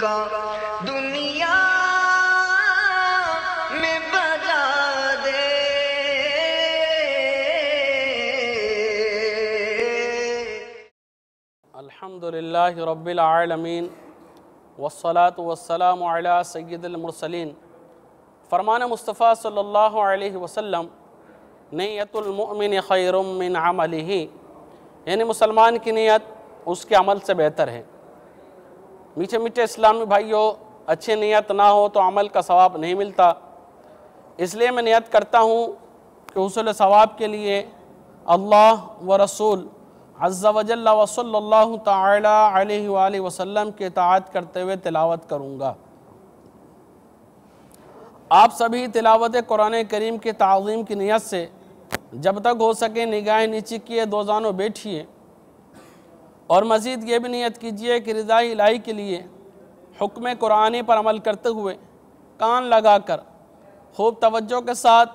का दुनिया में बजा दे। अल्हम्दुलिल्लाहि रब्बिल आलमीन वस्सलातु वस्सलामु अला सय्यिदिल मुरसलीन। फरमान मुस्तफ़ा सल्लल्लाहु अलैहि वसल्लम, नियतुल मुमिन खैरुम मिन अमलिही, यानी मुसलमान की नीयत उसके अमल से बेहतर है। मीठे मीठे इस्लामी भाइयों, अच्छी नीयत ना हो तो अमल का सवाब नहीं मिलता। इसलिए मैं नियत करता हूँ कि हुसूल सवाब के लिए अल्लाह व रसूल अज़्ज़ा व जल्ला व सल्लल्लाहु तआला अलैहि व आलिहि वसल्लम के इताअत करते हुए तिलावत करूँगा। आप सभी तिलावत कुरान करीम के ताज़ीम की नियत से जब तक हो सके निगाहें नीचे किए दो जानों बैठिए और मज़ीद ये भी नियत कीजिए कि रिज़ाए इलाही के लिए हुक्म कुरानी पर अमल करते हुए कान लगाकर खूब तवज्जो के साथ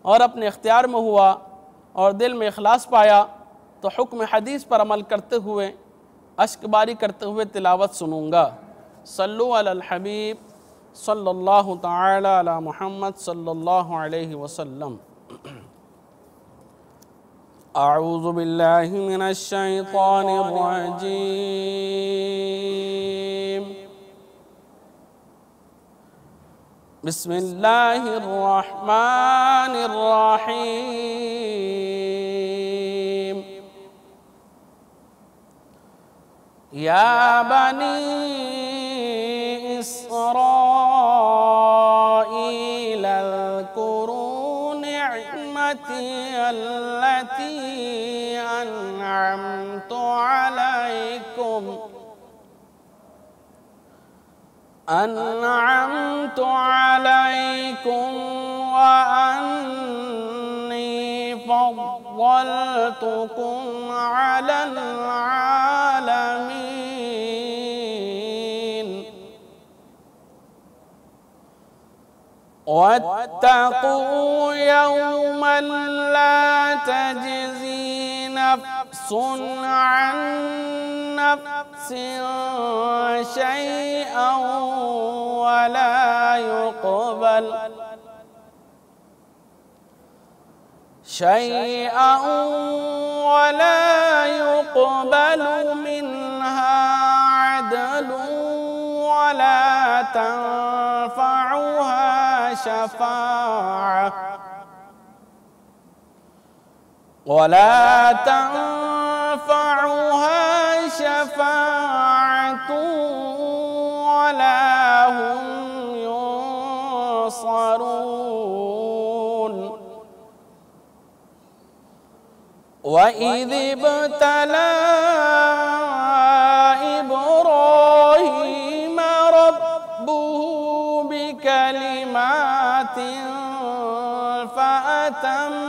और अपने इख्तियार में हुआ और दिल में इखलास पाया तो हुक्म हदीस पर अमल करते हुए अश्क बारी करते हुए तिलावत सुनूँगा। सल्लु अलल हबीब सल्लल्लाहु तआला अला मुहम्मद सल्लल्लाहु अलैहि वसल्लम। अऊज़ु बिल्लाहि मिनश शैतानिर रजीम। बिस्मिल्लाहिर रहमानिर रहीम। या बनी इस्राईल अज़्कुरू निअमती अल्लती अनअमतु अलैकुम व अन्नी फ़द्दलतुकुम अलल आलमीन। वत्तक़ू यौमन ला तजज़ी नफ़्सुन अन नफ़्सिन शैअन वला युक़बल मिन्हा अदलुन वला तंफ़अुहा शफ़ाअतुन वला हुम युंसरून। वइज़ इब्तला इब्राहीम रब्बुहु बिकलिमातिन फ़अतम्महुन।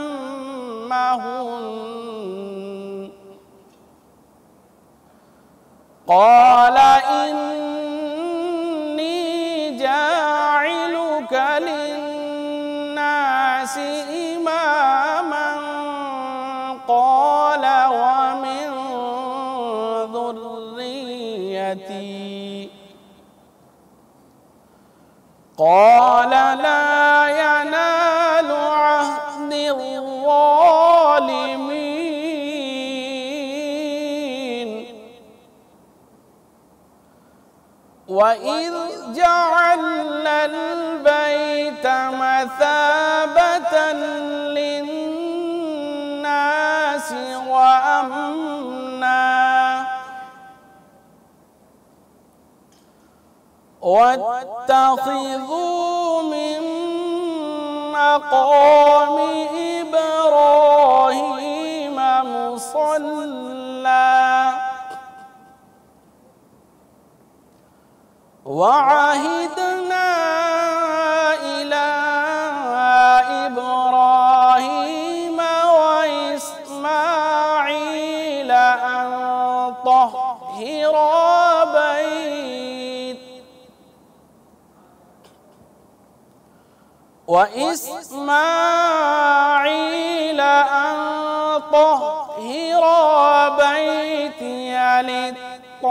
क़ाल इन्नी जाइलुक लिन्नासि इमामन। क़ाल व मिन ज़ुर्रिय्यती। क़ाल ला यनालु अहदी ज़ालिमीन। वइज़ जअलनल बैत मसाबतन लिन्नासि व अम्ना वत्तख़िज़ू मिन मक़ामि इब्राहीम मुसल्ला। वअहिदना इला इब्राहीम व इस्माईल अन तह्हिरा बैत व इस्माईल अन तह्हिरा बैतिय लित्ताइफीन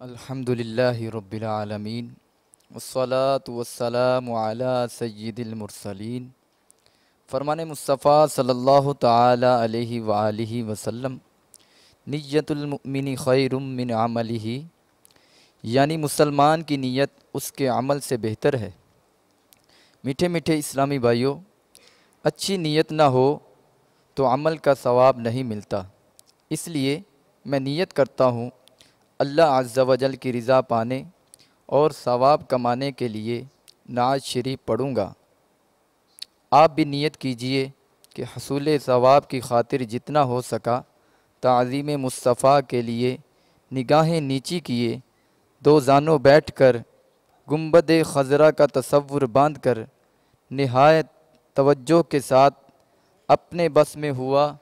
अल्हम्दुलिल्लाहि रब्बिल आलमीन वस्सलातु वस्सलामु अला सय्यिदिल मुरसलीन। फरमान मुस्तफ़ा सल्लल्लाहु ताला अलैहि व आलिहि वसल्लम, निय्यतुल मुमिनी खैरुम मिन अमलिही, यानी मुसलमान की नीयत उसके अमल से बेहतर है। मीठे मीठे इस्लामी भाइयों, अच्छी नीयत ना हो तो अमल का सवाब नहीं मिलता। इसलिए मैं नीयत करता हूँ अल्लाह अज़्ज़ा वजल की रज़ा पाने और सवाब कमाने के लिए नाज शरीफ पढ़ूँगा। आप भी नीयत कीजिए कि हसूल सवाब की खातिर जितना हो सका ताज़ीम मुस्तफ़ा के लिए निगाहें नीची किए, दो जानों बैठकर गुंबद खज़रा का तसव्वुर बांधकर निहायत तवज्जो के साथ अपने बस में हुआ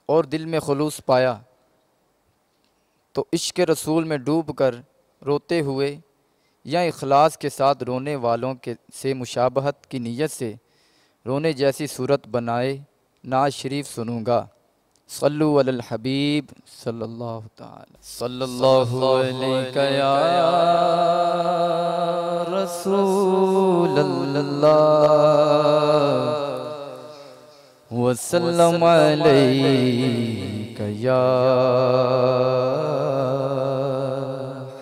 और दिल में खुलूस पाया तो इश्क़ रसूल में डूबकर रोते हुए या इखलास के साथ रोने वालों के से मुशाबहत की नीयत से रोने जैसी सूरत बनाए नाज शरीफ सुनूँगा। सल्लु अलल हबीब सल्लल्लाहु अलैहि या रसूलल्लाह वसल्लम अलैका या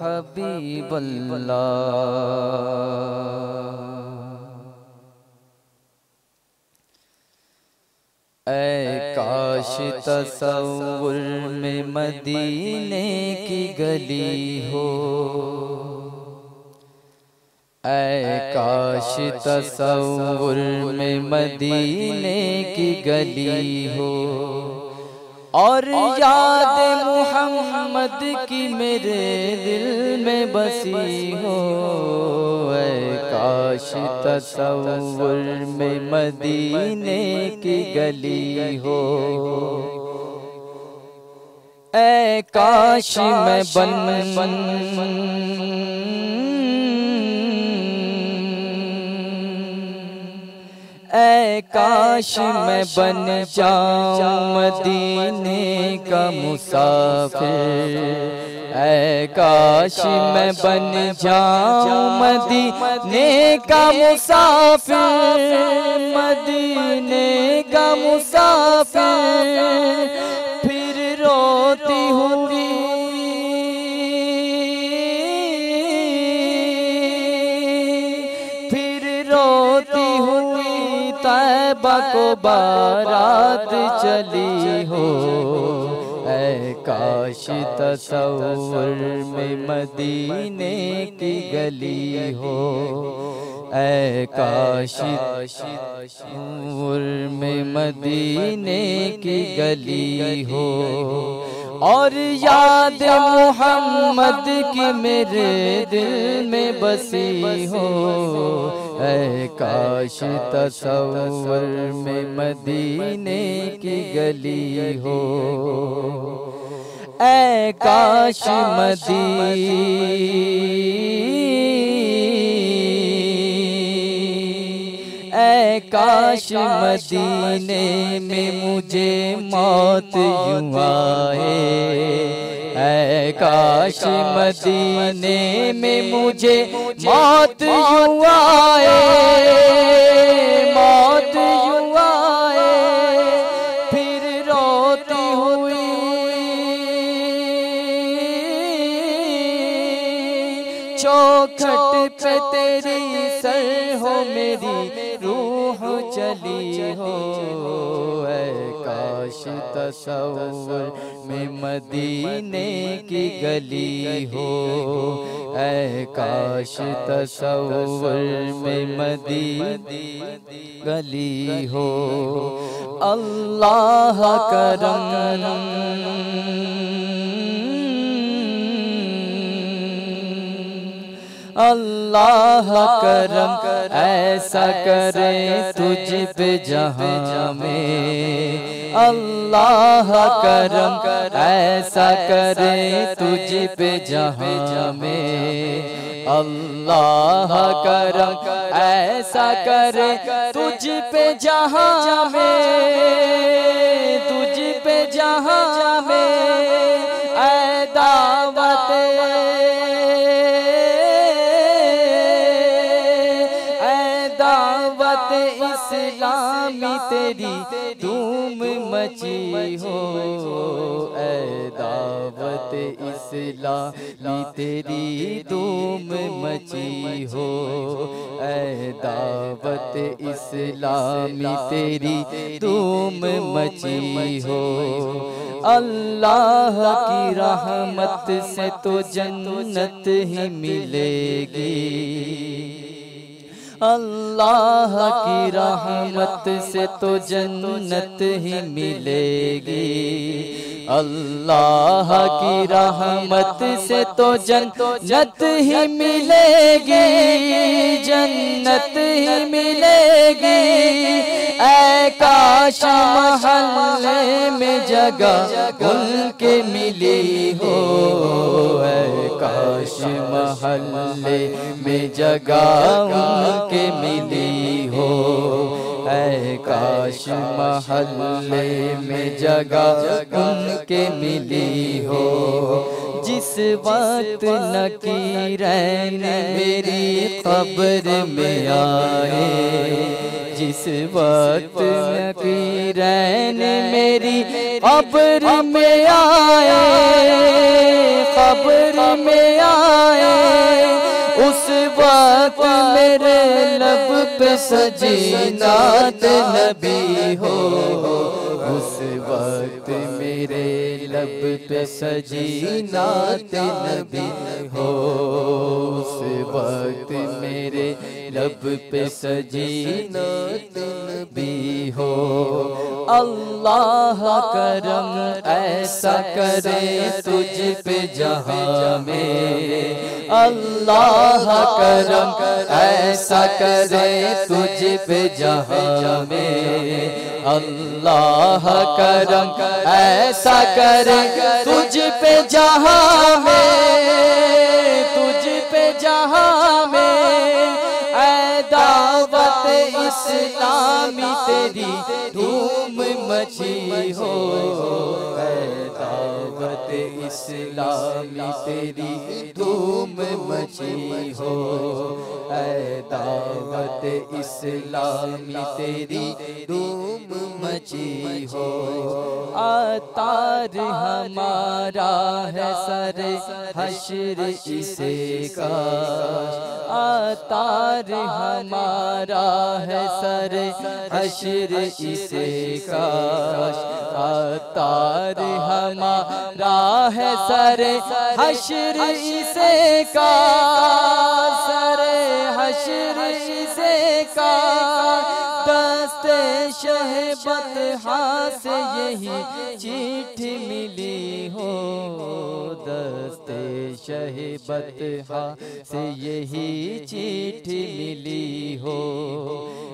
हबीबल्लाह। ऐ काश तसव्वुर में मदीने की गली हो, ऐ काश तसव्वुर में मदीने की गली हो और याद मुहम्मद की मेरे दिल में बसी हो। ऐ काश तसव्वुर में मदीने की गली हो, ऐ काश मैं ऐ काश मैं बन जाऊं मदीने का मुसाफिर, ऐ काश मैं बन जाऊं मदीने का मुसाफिर, मदीने का मुसाफिर। फिर रोती होंगी तैबा को बारात चली हो। ऐ काश तसव्वुर में मदीने की गली हो, ऐ काश नूर में मदीने की गली हो और याद मोहम्मद की मेरे दिल में बसी हो। ऐ काश तसव्वुर में मदीने की गली हो। ऐ काश ऐ काश मदीने में मुझे मौत यूं आए। ऐ काश मदीने में मुझे मौत यूं आए, मौत यूं आए। फिर रोती हुई चौखट पे तेरी सर हो मेरी रूह चली हो। ऐ काश तसव्वुर में मदीने की गली हो। ऐ काश तसव्वुर में मदीने गली हो। अल्लाह करम अल्लाह करम ऐसा करे तुझ पे जहां में। अल्लाह करम ऐसा करे तुझ पे जहां में। अल्लाह करम ऐसा करे तुझ पे जहां में, तुझ पे जहां में। ऐ दावत इस्लामी तेरी धूम मची हो। ऐ दावत इस्लामी तेरी धूम मची हो। ऐ दावत इस्लामी तेरी धूम मची हो। अल्लाह की रहमत से तो जन्नत ही मिलेगी। अल्लाह की रहमत से तो जन्नत ही मिलेगी। अल्लाह की रहमत से तो जन्नत ही मिलेगी, जन्नत ही मिलेगी। ऐ काश महल्ले में जगह उनके मिली हो। ऐ काश महल्ले में जगह उनके मिली हो। ऐ काश महल्ले में जगह उनके मिली हो। जिस वक्त नकीरैन मेरी कब्र में आए, जिस वक्त नकीरैन मेरी कब्र में आए, कब्र में आए। उस वक्त मेरे लब पे सजी नात नबी हो। उस वक्त मेरे लब पे सजी नात नबी हो। उस वक्त मेरे लब पे सजी नात नबी हो। अल्लाह करम ऐसा करे तुझ पे जहां में। अल्लाह करम ऐसा करे तुझ पे जहां में। अल्लाह करम ऐसा करे तुझ पे जहां में, तुझ पे जहां में। ऐ दावत इस्लामी तेरी धूम मची हो। ऐ दावत इस्लामी तेरी धूम मची हो। ऐ दावत इस्लामी तेरी धूम मची हो। अतार हमारा है सर हश्र इसे काश। अतार हमारा है सर हश्र इसे काश। अतार हमारा है सर हश्र इसे काश। सर हश्र शहबतहा से यही चिट्ठी मिली हो, दस्ते शहबतहा से यही चिट्ठी मिली हो।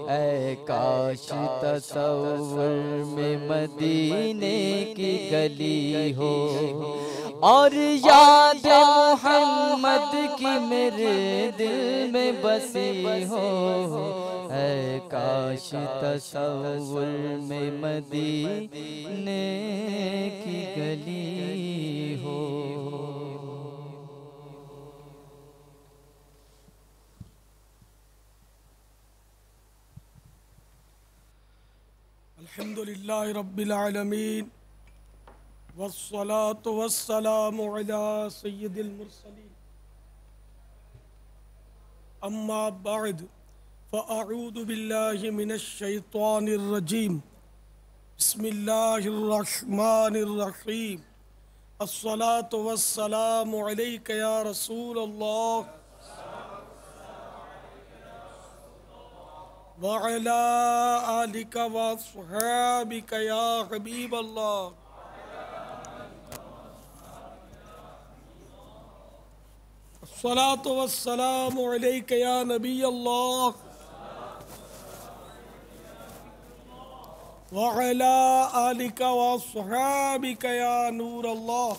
ऐ काश तसव्वुर में मदीने की गली हो, और याद मोहम्मद की मेरे दिल में बसी हो। ऐ काश तसव्वुर में मदीने की गली हो। अल्हम्दुलिल्लाहि रब्बिल आलमीन वस्सलातु वस्सलामु अला सय्यिदिल मुरसलीन अम्मा बाद फ़अऊज़ु बिल्लाहि मिनश शैतानिर रजीम बिस्मिल्लाहिर रहमानिर रहीम अस्सलातु वस्सलामु अलैका या रसूल अल्लाह व अला आलिका व अस्हाबिका या हबीब अल्लाह। अस्सलातु वस्सलामु अलैका या नबी अल्लाह व अला आलिका व अस्हाबिका या नूर अल्लाह।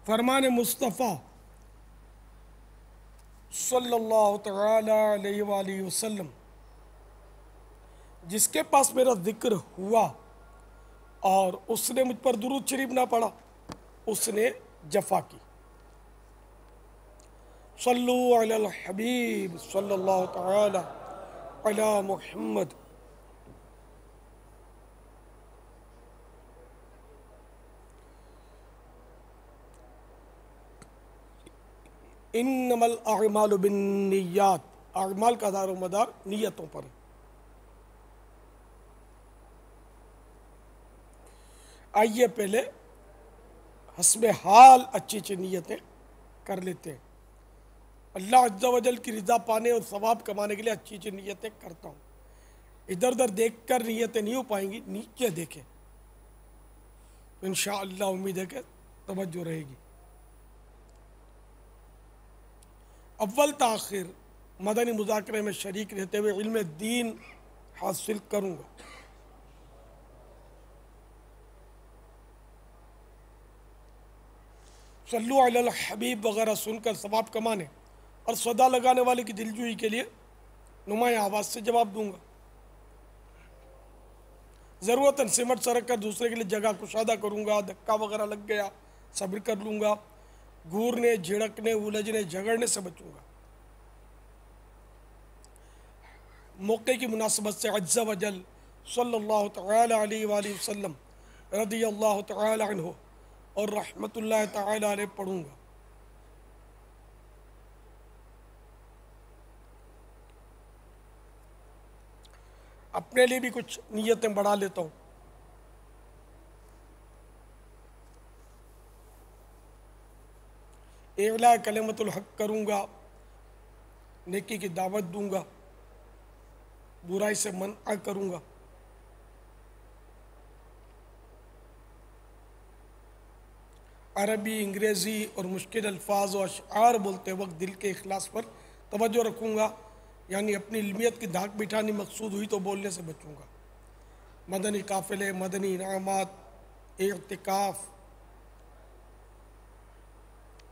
फरमान मुस्तफ़ा सल्लल्लाहु तआला अलैहि वसल्लम, जिसके पास मेरा जिक्र हुआ और उसने मुझ पर दुरूद शरीफ ना पढ़ा, उसने जफा की। सल्लु अलल हबीब सल्लल्लाहु तआला अला मुहम्मद। इन्नमल अअमालु बिन्नियात, अअमाल का दारो मदार नियतों पर है। आइए पहले हस्बे हाल अच्छी अच्छी नियतें कर लेते हैं। अल्लाह अज़्ज़ा वजल की रिज़ा पाने और सवाब कमाने के लिए अच्छी अच्छी नियतें करता हूँ। इधर उधर देख कर नियतें नहीं हो पाएंगी, नीचे देखें, इंशाअल्लाह उम्मीद है कि तवज्जो रहेगी। अव्वल ताखिर मदनी मुज़ाकरे में शरीक रहते हुए इल्म दीन हासिल करूँगा। सल्लु अलल हबीब वगैरह सुनकर सवाब कमाने और सदा लगाने वाले की दिलजोई के लिए नुमाया आवाज़ से जवाब दूंगा। ज़रूरतन सिमट सरक कर दूसरे के लिए जगह कुशादा करूँगा। धक्का वगैरह लग गया सब्र कर लूँगा। घूरने, झिड़कने, उलझने, झगड़ने से बचूंगा। मौके की मुनासबत से अज़्ज़ा वजल सल्लल्लाहु तआला अलैहि वसल्लम रज़ियल्लाहु तआला अन्हु और रहमतुल्लाह तआला अलैह पढ़ूंगा। अपने लिए भी कुछ नियतें बढ़ा लेता हूँ। एला कलिमतुल हक करूँगा, नेकी की दावत दूंगा, बुराई से मना करूँगा। अरबी, अंग्रेज़ी और मुश्किल अल्फाज और अशआर बोलते वक्त दिल के इखलास पर तवज्जो रखूँगा, यानी अपनी इल्मियत की धाक बिठानी मकसूद हुई तो बोलने से बचूँगा। मदनी काफ़िले, मदनी इनामात, इत्तिकाफ़,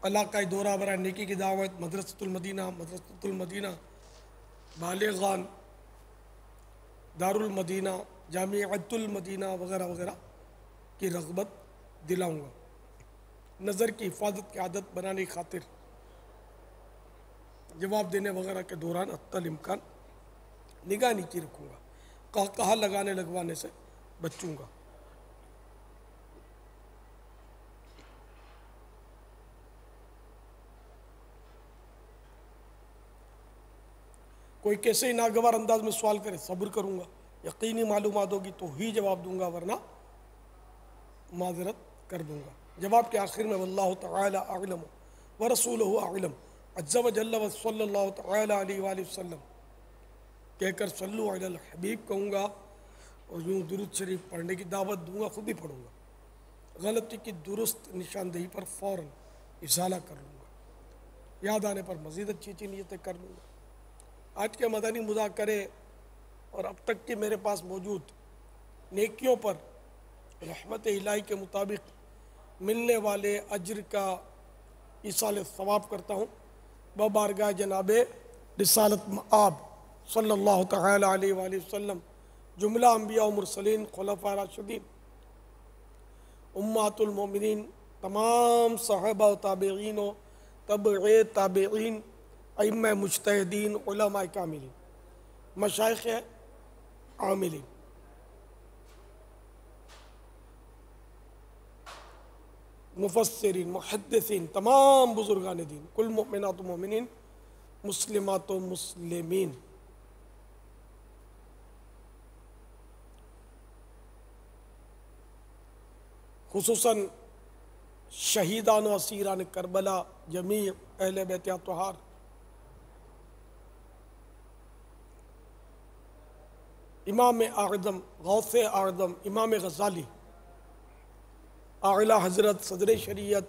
इलाक़ाई दौरा बरा नेकी की दावत, मदरसतुल मदीना, बालिगान, दारुल मदीना, जामिअतुल मदीना वगैरह वगैरह की रग़बत दिलाऊँगा। नज़र की हिफाजत की आदत बनाने की खातिर जवाब देने वगैरह के दौरान अत्तल इम्कान निगाह नीची रखूँगा। कहा लगाने लगवाने से बचूँगा। कोई कैसे ही नागवार अंदाज में सवाल करे, सब्र करूँगा। यकीनी मालूमात होगी तो ही जवाब दूंगा, वरना माजरत कर दूंगा। जवाब के आखिर में वल्लाहु तआला अअलम व रसूलुहु अअलम अज़्ज़ा व जल्ल व सल्लल्लाहु तआला अलैहि वसल्लम कहकर सल्लु अलल हबीब कहूँगा और यूँ दुरूद शरीफ पढ़ने की दावत दूंगा, खुद ही पढ़ूँगा। गलती की दुरुस्त निशानदेही पर फ़ौरन इज़ाला कर लूँगा, याद आने पर मज़ीद अच्छी अच्छी नीयतें कर लूँगा। आज के मदनी मुज़ाकरे और अब तक के मेरे पास मौजूद नेकियों पर रहमत इलाही के मुताबिक मिलने वाले अज्र का इसाले सवाब करता हूँ बबारगाह जनाबे रिसालत मआब सल्लल्लाहु तआला अलैहि वसल्लम, जुमला अंबिया व मुरसलीन, खुलफा राशिदीन, उम्मतुल मोमिनीन, तमाम सहाबा व ताबईन व तबए ताबईन, अइम्मा मुज्तहिदीन, उलमा कामिलीन, मशाइख आमिलीन, मुफस्सिरीन, मुहद्दिसीन, तमाम बुजुर्गान दीन, कुल मुमिनात व मोमिनीन, मुस्लिमात व मुस्लिमीन। खुसूसन शहीदान व असीरान करबला, जमी अहले बैत अतहार, इमाम आज़म गौसे आज़म इमाम गज़ाली, आला हज़रत सदर शरीयत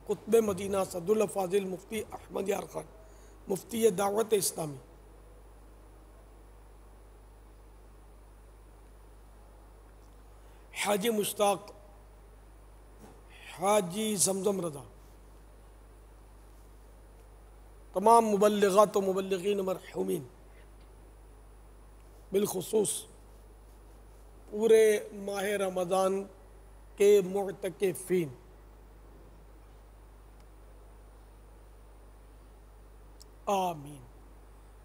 कुतुब मदीना सदुल फ़ाज़िल मुफ्ती अहमद यार खान, मुफ्ती दावत इस्लामी, हाजी मुश्ताक, हाजी जमजम रज़ा, तमाम मुबल्लिगात व मुबल्लिगीन मरहूमीन, बिलखुसूस पूरे माह रमज़ान के मुअतकिफ़ीन, आमीन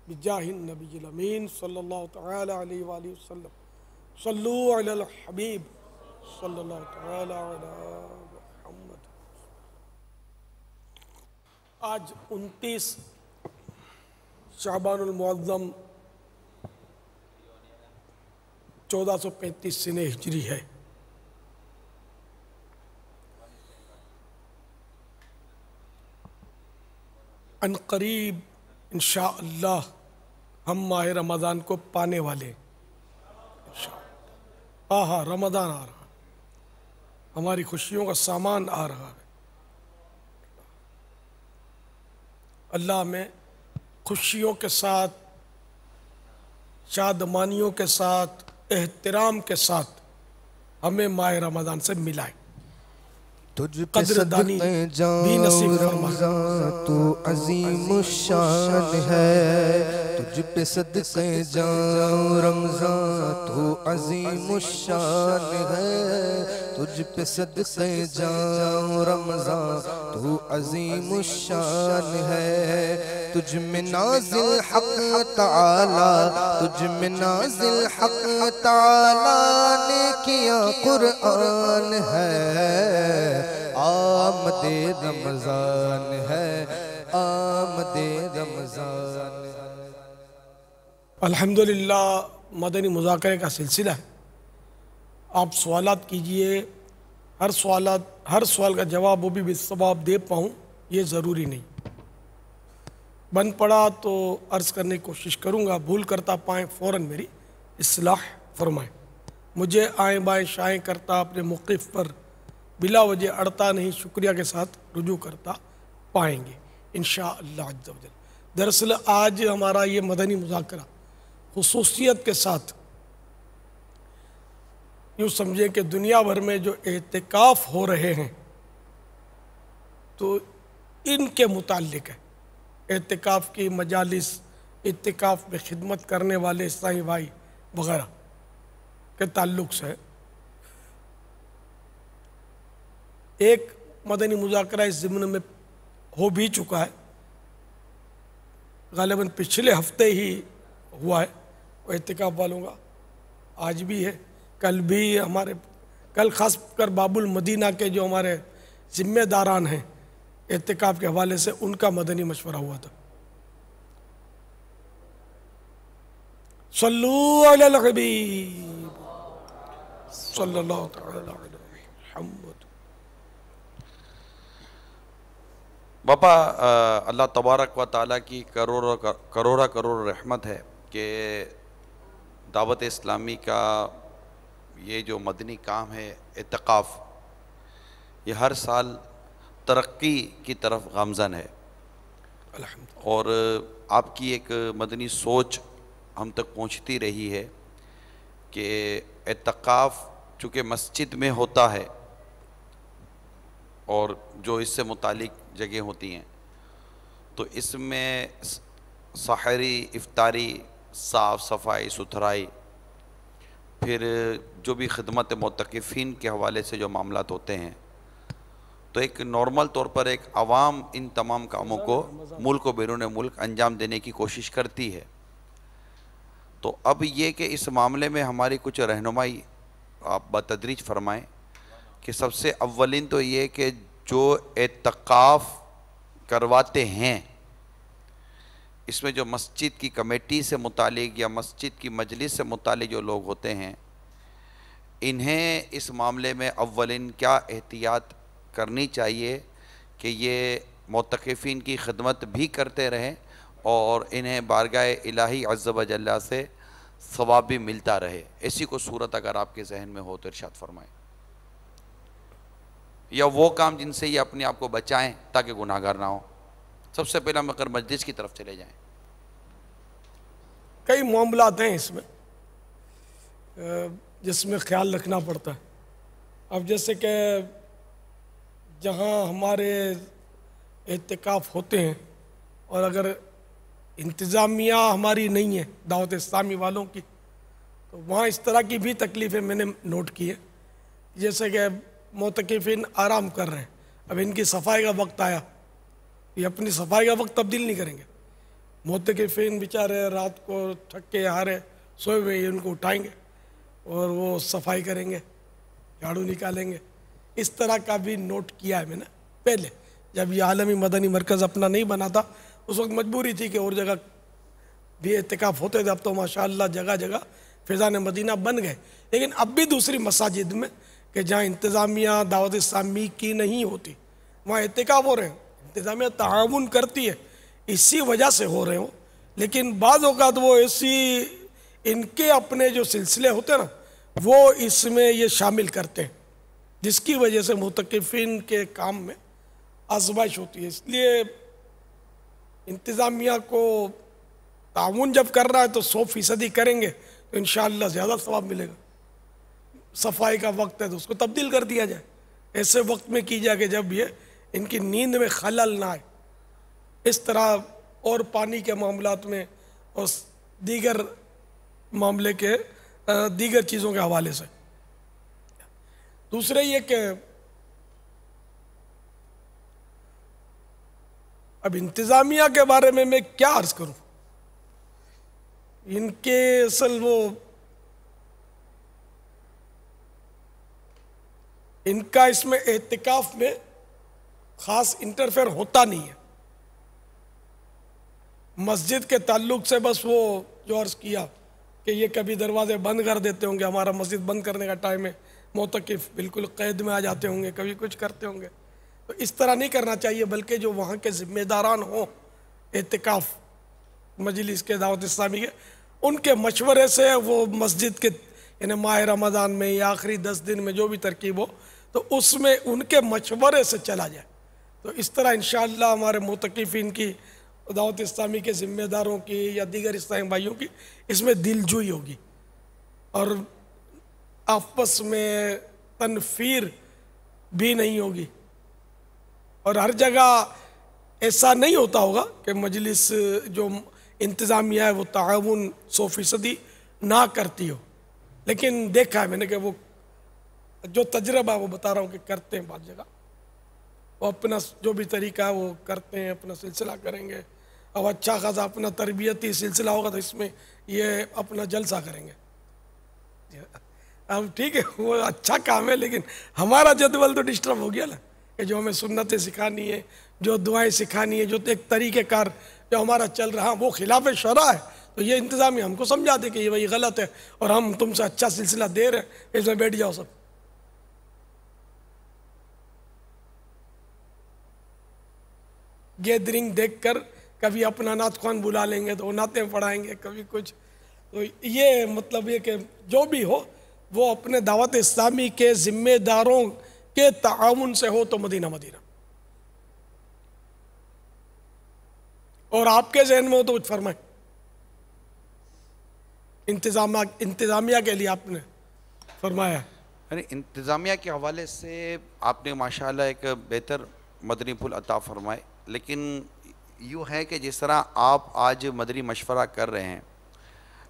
बिजाहिन नबील अमीन सल्लल्लाहु तआला अलैहि वसल्लम, सल्लु अलल हबीब सल्लल्लाहु तआला अला मुहम्मद। आज 29 शाबानुल मुअज़्ज़म 1435 सिने हिजरी है। अनकरीब इंशाअल्लाह हम माह रमज़ान को पाने वाले। हाँ, रमज़ान आ रहा, हमारी खुशियों का सामान आ रहा है। अल्लाह में खुशियों के साथ, शादमानियों के साथ, एहतराम के साथ हमें माह रमज़ान से मिलाए। तुझ पे कदरदानी भी नसीब फरमाए। तू अजीम शान है, तुझ पे सदक़े जाऊं रमज़ान तू अजीम शान है, तुझ पे सदक़े जाऊं रमज़ान तू अजीम शान है। तुझ में नाज़िल हक़ तआला, तुझ में नाज़िल हक़ तआला ने किया कुरआन है। आमदे रमज़ान है, आमदे रमज़ान। अल्हम्दुलिल्लाह मदनी मुज़ाकरे का सिलसिला है। आप सवालात कीजिए, हर सवाल का जवाब वो भी बिस्सवाब दे पाऊँ ये ज़रूरी नहीं। बन पड़ा तो अर्ज़ करने की कोशिश करूँगा, भूल करता पाएँ फ़ौरन मेरी इस्लाह फरमाएँ। मुझे आए बाएँ शाएँ करता, अपने मौक़िफ़ पर बिला वजह अड़ता नहीं, शुक्रिया के साथ रुजू करता पाएंगे इंशाअल्लाह अज़्ज़ा वजल। दरअसल आज हमारा ये मदनी मुज़ाकरा खुसूसियत के साथ यूँ समझे कि दुनिया भर में जो एहतिकाफ़ हो रहे हैं तो इनके मुताल्लिक़ है। एहतिकाफ़ की मजालिस, एहतिकाफ़ में खिदमत करने वाले साईं भाई वग़ैरह के ताल्लुक़ से एक मदनी मुज़ाकरा इस ज़िम्न में हो भी चुका है, ग़ालिबन पिछले हफ्ते ही हुआ है एहतिकाफ़ वालों का, आज भी है, कल भी हमारे, कल ख़ास कर बाबुल मदीना के जो हमारे ज़िम्मेदारान हैं एहतिकाफ़ के हवाले से, उनका मदनी मशवरा हुआ था। सल्लु अलल हबीब सल्लल्लाहु तआला अलैहि हम्द। बापा अल्लाह तबारक व ताला की करोड़ रहमत है कि दावत इस्लामी का ये जो मदनी काम है इत्तिकाफ़, ये हर साल तरक्की की तरफ गामज़न है और आपकी एक मदनी सोच हम तक पहुंचती रही है कि इत्तिकाफ़ चूँकि मस्जिद में होता है और जो इससे मुतालिक जगह होती हैं, तो इसमें सहरी, इफ्तारी, साफ़ सफाई सुथराई, फिर जो भी खिदमत मुतक़िफ़ीन के हवाले से जो मामलात होते हैं, तो एक नॉर्मल तौर पर एक आवाम इन तमाम कामों को मुल्क व बैरून मुल्क अंजाम देने की कोशिश करती है। तो अब ये कि इस मामले में हमारी कुछ रहनुमाई आप बतदरीज फरमाएँ कि सबसे अव्वलिन तो ये कि जो इत्तिकाफ़ करवाते हैं, इसमें जो मस्जिद की कमेटी से मुतालिक या मस्जिद की मजलिस से मुतालिक जो लोग होते हैं, इन्हें इस मामले में अव्वलिन क्या एहतियात करनी चाहिए कि ये मुतक़िफ़ीन की खिदमत भी करते रहें और इन्हें बारगाह इलाही अज़्ज़ व जल्ला से सवाब भी मिलता रहे। ऐसी कोई सूरत अगर आपके जहन में हो तो इरशाद फरमाएं, या वो काम जिनसे ये अपने आप को बचाएं ताकि गुनाहगार ना हो। सबसे पहले हम अगर मस्जिद की तरफ चले जाएं। कई मामलात हैं इसमें जिसमें ख्याल रखना पड़ता है। अब जैसे कि जहाँ हमारे इत्तिकाफ़ होते हैं और अगर इंतज़ामिया हमारी नहीं है दावत इस्लामी वालों की, तो वहाँ इस तरह की भी तकलीफ़ें मैंने नोट की है। जैसे कि मुतक़िफ़ीन आराम कर रहे हैं, अब इनकी सफाई का वक्त आया, ये अपनी सफाई का वक्त तब्दील नहीं करेंगे। मुतक़िफ़ीन बेचारे रात को थक के हारे सोए हुए, उनको उठाएंगे और वो सफाई करेंगे, झाड़ू निकालेंगे। इस तरह का भी नोट किया है मैंने। पहले जब ये आलमी मदनी मरकज़ अपना नहीं बना था, उस वक्त मजबूरी थी कि और जगह भी इत्तिकाफ़ होते थे। अब तो माशाअल्लाह जगह जगह फ़ैज़ान मदीना बन गए। लेकिन अब भी दूसरी मसाजिद में कि जहाँ इंतज़ामिया दावत इस्लामी की नहीं होती, वहाँ इत्तिकाफ़ हो रहे हैं, इंतज़ामिया ताआवुन करती है, इसी वजह से हो रहे हो। लेकिन बाज़ औक़ात वो ऐसी इनके अपने जो सिलसिले होते हैं ना, वो इसमें ये शामिल करते हैं, जिसकी वजह से मुतक़िफ़ीन के काम में आज़माइश होती है। इसलिए इंतज़ामिया को ताउन जब कर रहा है तो 100% करेंगे तो इंशाअल्लाह ज़्यादा सवाब मिलेगा। सफाई का वक्त है तो उसको तब्दील कर दिया जाए, ऐसे वक्त में की जाए कि जब ये इनकी नींद में खलल ना आए। इस तरह और पानी के मामलात में और दीगर मामले के दीगर चीज़ों के हवाले से। दूसरे ये कि अब इंतज़ामिया के बारे में मैं क्या अर्ज़ करूं, इनके असल वो इनका इसमें एहतिकाफ में ख़ास इंटरफेयर होता नहीं है। मस्जिद के ताल्लुक से बस वो जो अर्ज़ किया कि ये कभी दरवाजे बंद कर देते होंगे, हमारा मस्जिद बंद करने का टाइम है, मोतकिफ़ बिल्कुल कैद में आ जाते होंगे, कभी कुछ करते होंगे। तो इस तरह नहीं करना चाहिए, बल्कि जो वहाँ के ज़िम्मेदारान हों एहतिकाफ मजलिस के दावत इस्लामी के, उनके मशवरे से वो मस्जिद के यानी माह रमज़ान में या आखिरी 10 दिन में जो भी तरकीब हो तो उसमें उनके मशवरे से चला जाए। तो इस तरह इंशाअल्लाह हमारे मुतकिफ़ीन की, दावत इस्लामी के ज़िम्मेदारों की या दीगर इस्लामी भाइयों की इसमें दिलजोई होगी और आपस में तनफीर भी नहीं होगी। और हर जगह ऐसा नहीं होता होगा कि मजलिस जो इंतज़ामिया है वो ताउन 100% ना करती हो, लेकिन देखा है मैंने कि वो जो तजर्बा वो बता रहा हूँ कि करते हैं। बाद जगह वो अपना जो भी तरीका है वो करते हैं, अपना सिलसिला करेंगे। अब अच्छा खासा अपना तरबियती सिलसिला होगा तो इसमें ये अपना जलसा करेंगे। अब ठीक है, वो अच्छा काम है, लेकिन हमारा जदवल तो डिस्टर्ब हो गया ना कि जो हमें सुन्नतें सिखानी है, जो दुआएं सिखानी है, जो एक तरीक़ेकार जो हमारा चल रहा है वो खिलाफ शरा है। तो ये इंतज़ामिया हमको समझा दे कि ये भाई गलत है और हम तुमसे अच्छा सिलसिला दे रहे हैं, इसमें बैठ जाओ सब। गैदरिंग देखकर कभी अपना नात ख्वान बुला लेंगे तो वो नाते पढ़ाएंगे, कभी कुछ। तो ये मतलब ये कि जो भी हो वो अपने दावत इस्लामी के जिम्मेदारों के ताउन से हो तो मदीना मदीना, और आपके जहन में हो तो कुछ फरमाए। इंतजामिया के लिए आपने फरमाया। यानी इंतज़ामिया के हवाले से आपने माशाल्लाह एक बेहतर मदनी पुल अता फरमाए, लेकिन यूँ है कि जिस तरह आप आज मदनी मशवरा कर रहे हैं,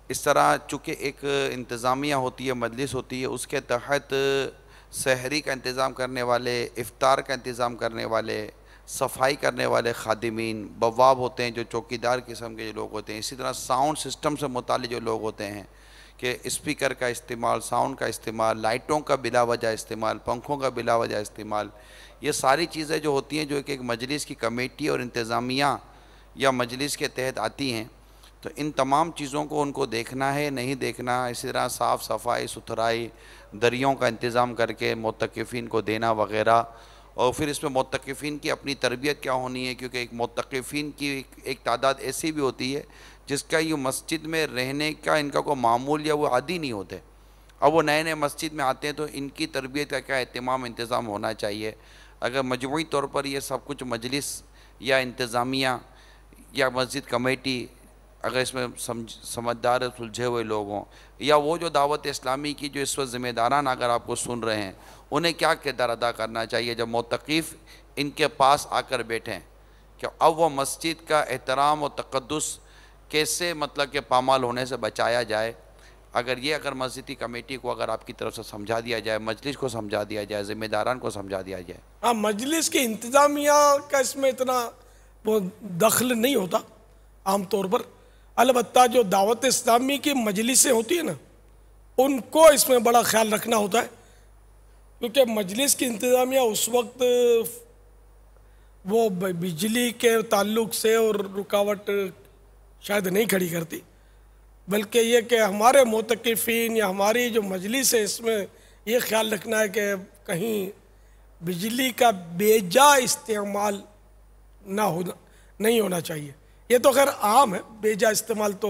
इस तरह चूँकि एक इंतज़ामिया होती है, मजलिस होती है, उसके तहत सहरी का इंतज़ाम करने वाले, इफ्तार का इंतज़ाम करने वाले, सफाई करने वाले खादिमीन, बवाब होते हैं जो चौकीदार किस्म के जो लोग होते हैं, इसी तरह साउंड सिस्टम से मुताल्लिक़ जो लोग होते हैं कि स्पीकर का इस्तेमाल, साउंड का इस्तेमाल, लाइटों का बिला वजह इस्तेमाल, पंखों का बिला वजह इस्तेमाल, ये सारी चीज़ें जो होती हैं जो कि एक मजलिस की कमेटी और इंतज़ामिया या मजलिस के तहत आती हैं, तो इन तमाम चीज़ों को उनको देखना है, नहीं देखना, इसी तरह साफ़ सफाई सुथराई, दरियों का इंतज़ाम करके मुत्तकिफ़ीन को देना वग़ैरह। और फिर इसमें मुत्तकिफ़ीन की अपनी तरबियत क्या होनी है, क्योंकि एक मुत्तकिफ़ीन की एक तादाद ऐसी भी होती है जिसका ये मस्जिद में रहने का इनका कोई मामूल या वो आदी नहीं होते। अब वो नए नए मस्जिद में आते हैं तो इनकी तरबियत का क्या एहतमाम इंतज़ाम होना चाहिए। अगर मजमूई तौर पर ये सब कुछ मजलिस या इंतज़ामिया या मस्जिद कमेटी अगर इसमें समझदार सुलझे हुए लोग हों, या वो जो दावत इस्लामी की जो इस वक्त ज़िम्मेदारान अगर आपको सुन रहे हैं, उन्हें क्या किरदार अदा करना चाहिए जब मुत्तकीफ़ इनके पास आकर बैठें कि अब वो मस्जिद का एहतराम और तक़द्दुस कैसे मतलब कि पामाल होने से बचाया जाए। अगर मस्जिद की कमेटी को अगर आपकी तरफ से समझा दिया जाए, मजलिस को समझा दिया जाए, ज़िम्मेदारान को समझा दिया जाए। हाँ, मजलिस की इंतज़ामिया का इसमें इतना वो दखल नहीं होता आम तौर पर, अलबत्ता जो दावत इस्लामी की मजलिसें होती है ना, उनको इसमें बड़ा ख्याल रखना होता है, क्योंकि मजलिस की इंतज़ामिया उस वक्त वो बिजली के ताल्लुक़ से और रुकावट शायद नहीं खड़ी करती, बल्कि ये कि हमारे मुतक़िफ़ीन या हमारी जो मजलिस है इसमें ये ख्याल रखना है कि कहीं बिजली का बेजा इस्तेमाल नहीं होना चाहिए। ये तो खैर आम है, बेजा इस्तेमाल तो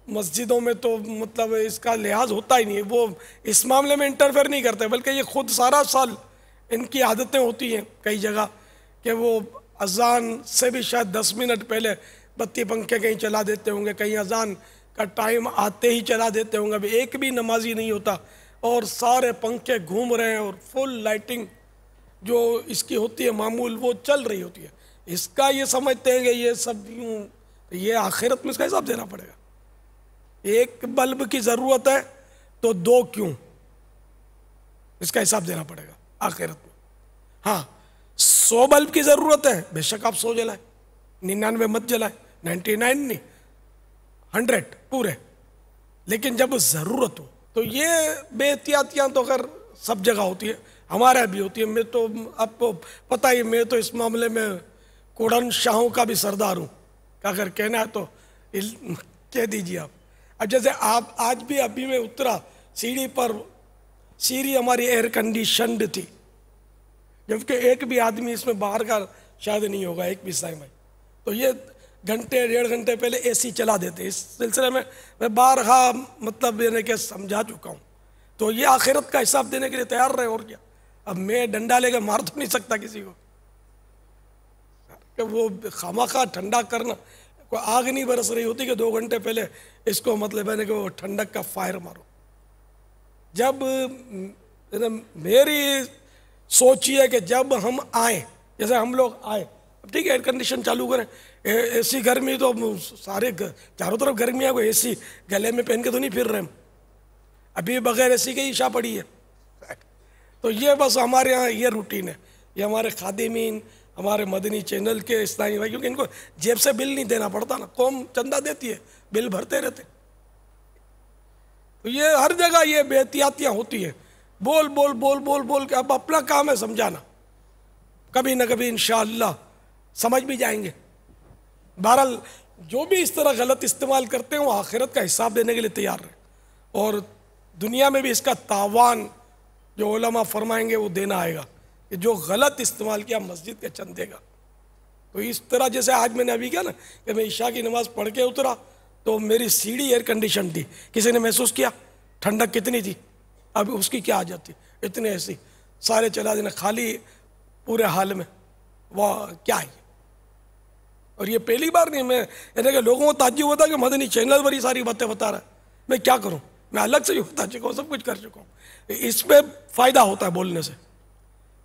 मस्जिदों में तो मतलब इसका लिहाज होता ही नहीं है, वो इस मामले में इंटरफेयर नहीं करते, बल्कि ये खुद सारा साल इनकी आदतें होती हैं कई जगह कि वो अजान से भी शायद 10 मिनट पहले बत्ती पंखे कहीं चला देते होंगे, कहीं अजान का टाइम आते ही चला देते होंगे। अभी एक भी नमाजी नहीं होता और सारे पंखे घूम रहे हैं और फुल लाइटिंग जो इसकी होती है मामूल वो चल रही होती है। इसका ये समझते हैं कि ये सब यूँ, ये आखिरत में इसका हिसाब देना पड़ेगा। एक बल्ब की ज़रूरत है तो 2 क्यों, इसका हिसाब देना पड़ेगा आखिरत में। हाँ, 100 बल्ब की ज़रूरत है, बेशक आप 100 जलाएं, 99 मत जलाएं, 99 नहीं, 100 पूरे। लेकिन जब ज़रूरत हो तो ये बेहतियातियाँ तो अगर सब जगह होती है, हमारे भी होती है। मैं तो आपको पता ही, मैं तो इस मामले में कुड़न शाहों का भी सरदार हूँ, अगर कहना है तो कह दीजिए आप। अब जैसे आप आज भी अभी मैं उतरा सीढ़ी पर, सीढ़ी हमारी एयर कंडीशनड थी, जबकि एक भी आदमी इसमें बाहर का शायद नहीं होगा, एक भी साइम है, तो ये घंटे 1.5 घंटे पहले एसी चला देते। इस सिलसिले में मैं बारहा मतलब यानी कि समझा चुका हूँ, तो ये आखिरत का हिसाब देने के लिए तैयार रहे। और क्या, अब मैं डंडा लेकर मार तो नहीं सकता किसी को कि वो खामखा ठंडा करना, कोई आग नहीं बरस रही होती कि 2 घंटे पहले इसको मतलब है कि वो ठंडक का फायर मारो। जब मेरी सोच ये है कि जब हम आए, जैसे हम लोग आए, अब ठीक है एयर कंडीशन चालू करें, एसी गर्मी तो सारे चारों तरफ गर्मी है, कोई एसी गले में पहन के तो नहीं फिर रहे हम, अभी बगैर एसी के ही शाह पड़ी है। तो ये बस हमारे यहाँ ये रूटीन है, ये हमारे खादिमीन, हमारे मदनी चैनल के इस्लामी भाई, क्योंकि इनको जेब से बिल नहीं देना पड़ता ना, कौम चंदा देती है, बिल भरते रहते। तो ये हर जगह ये बेहतियातियाँ होती है, बोल बोल बोल बोल बोल के। अब अपना काम है समझाना, कभी ना कभी इंशाअल्लाह समझ भी जाएंगे। बहरहाल जो भी इस तरह गलत इस्तेमाल करते हैं वो आखिरत का हिसाब देने के लिए तैयार है, और दुनिया में भी इसका तावान जो उलमा फरमाएंगे वो देना आएगा कि जो गलत इस्तेमाल किया मस्जिद के चंदे का। तो तो इस तरह जैसे आज मैंने अभी किया ना कि मैं ईशा की नमाज़ पढ़ के उतरा तो मेरी सीढ़ी एयर कंडीशन थी, किसी ने महसूस किया ठंडक कितनी थी? अब उसकी क्या आदत थी, इतने ऐसी सारे चला देना खाली पूरे हाल में, वाह क्या है। और ये पहली बार नहीं, मैं यानी कि लोगों को ताज्जुब होता कि मदनी चैनल पर ही सारी बातें बता रहा है, मैं क्या करूं, मैं अलग से भी बता चुका हूँ, सब कुछ कर चुका हूँ। इसमें फ़ायदा होता है बोलने से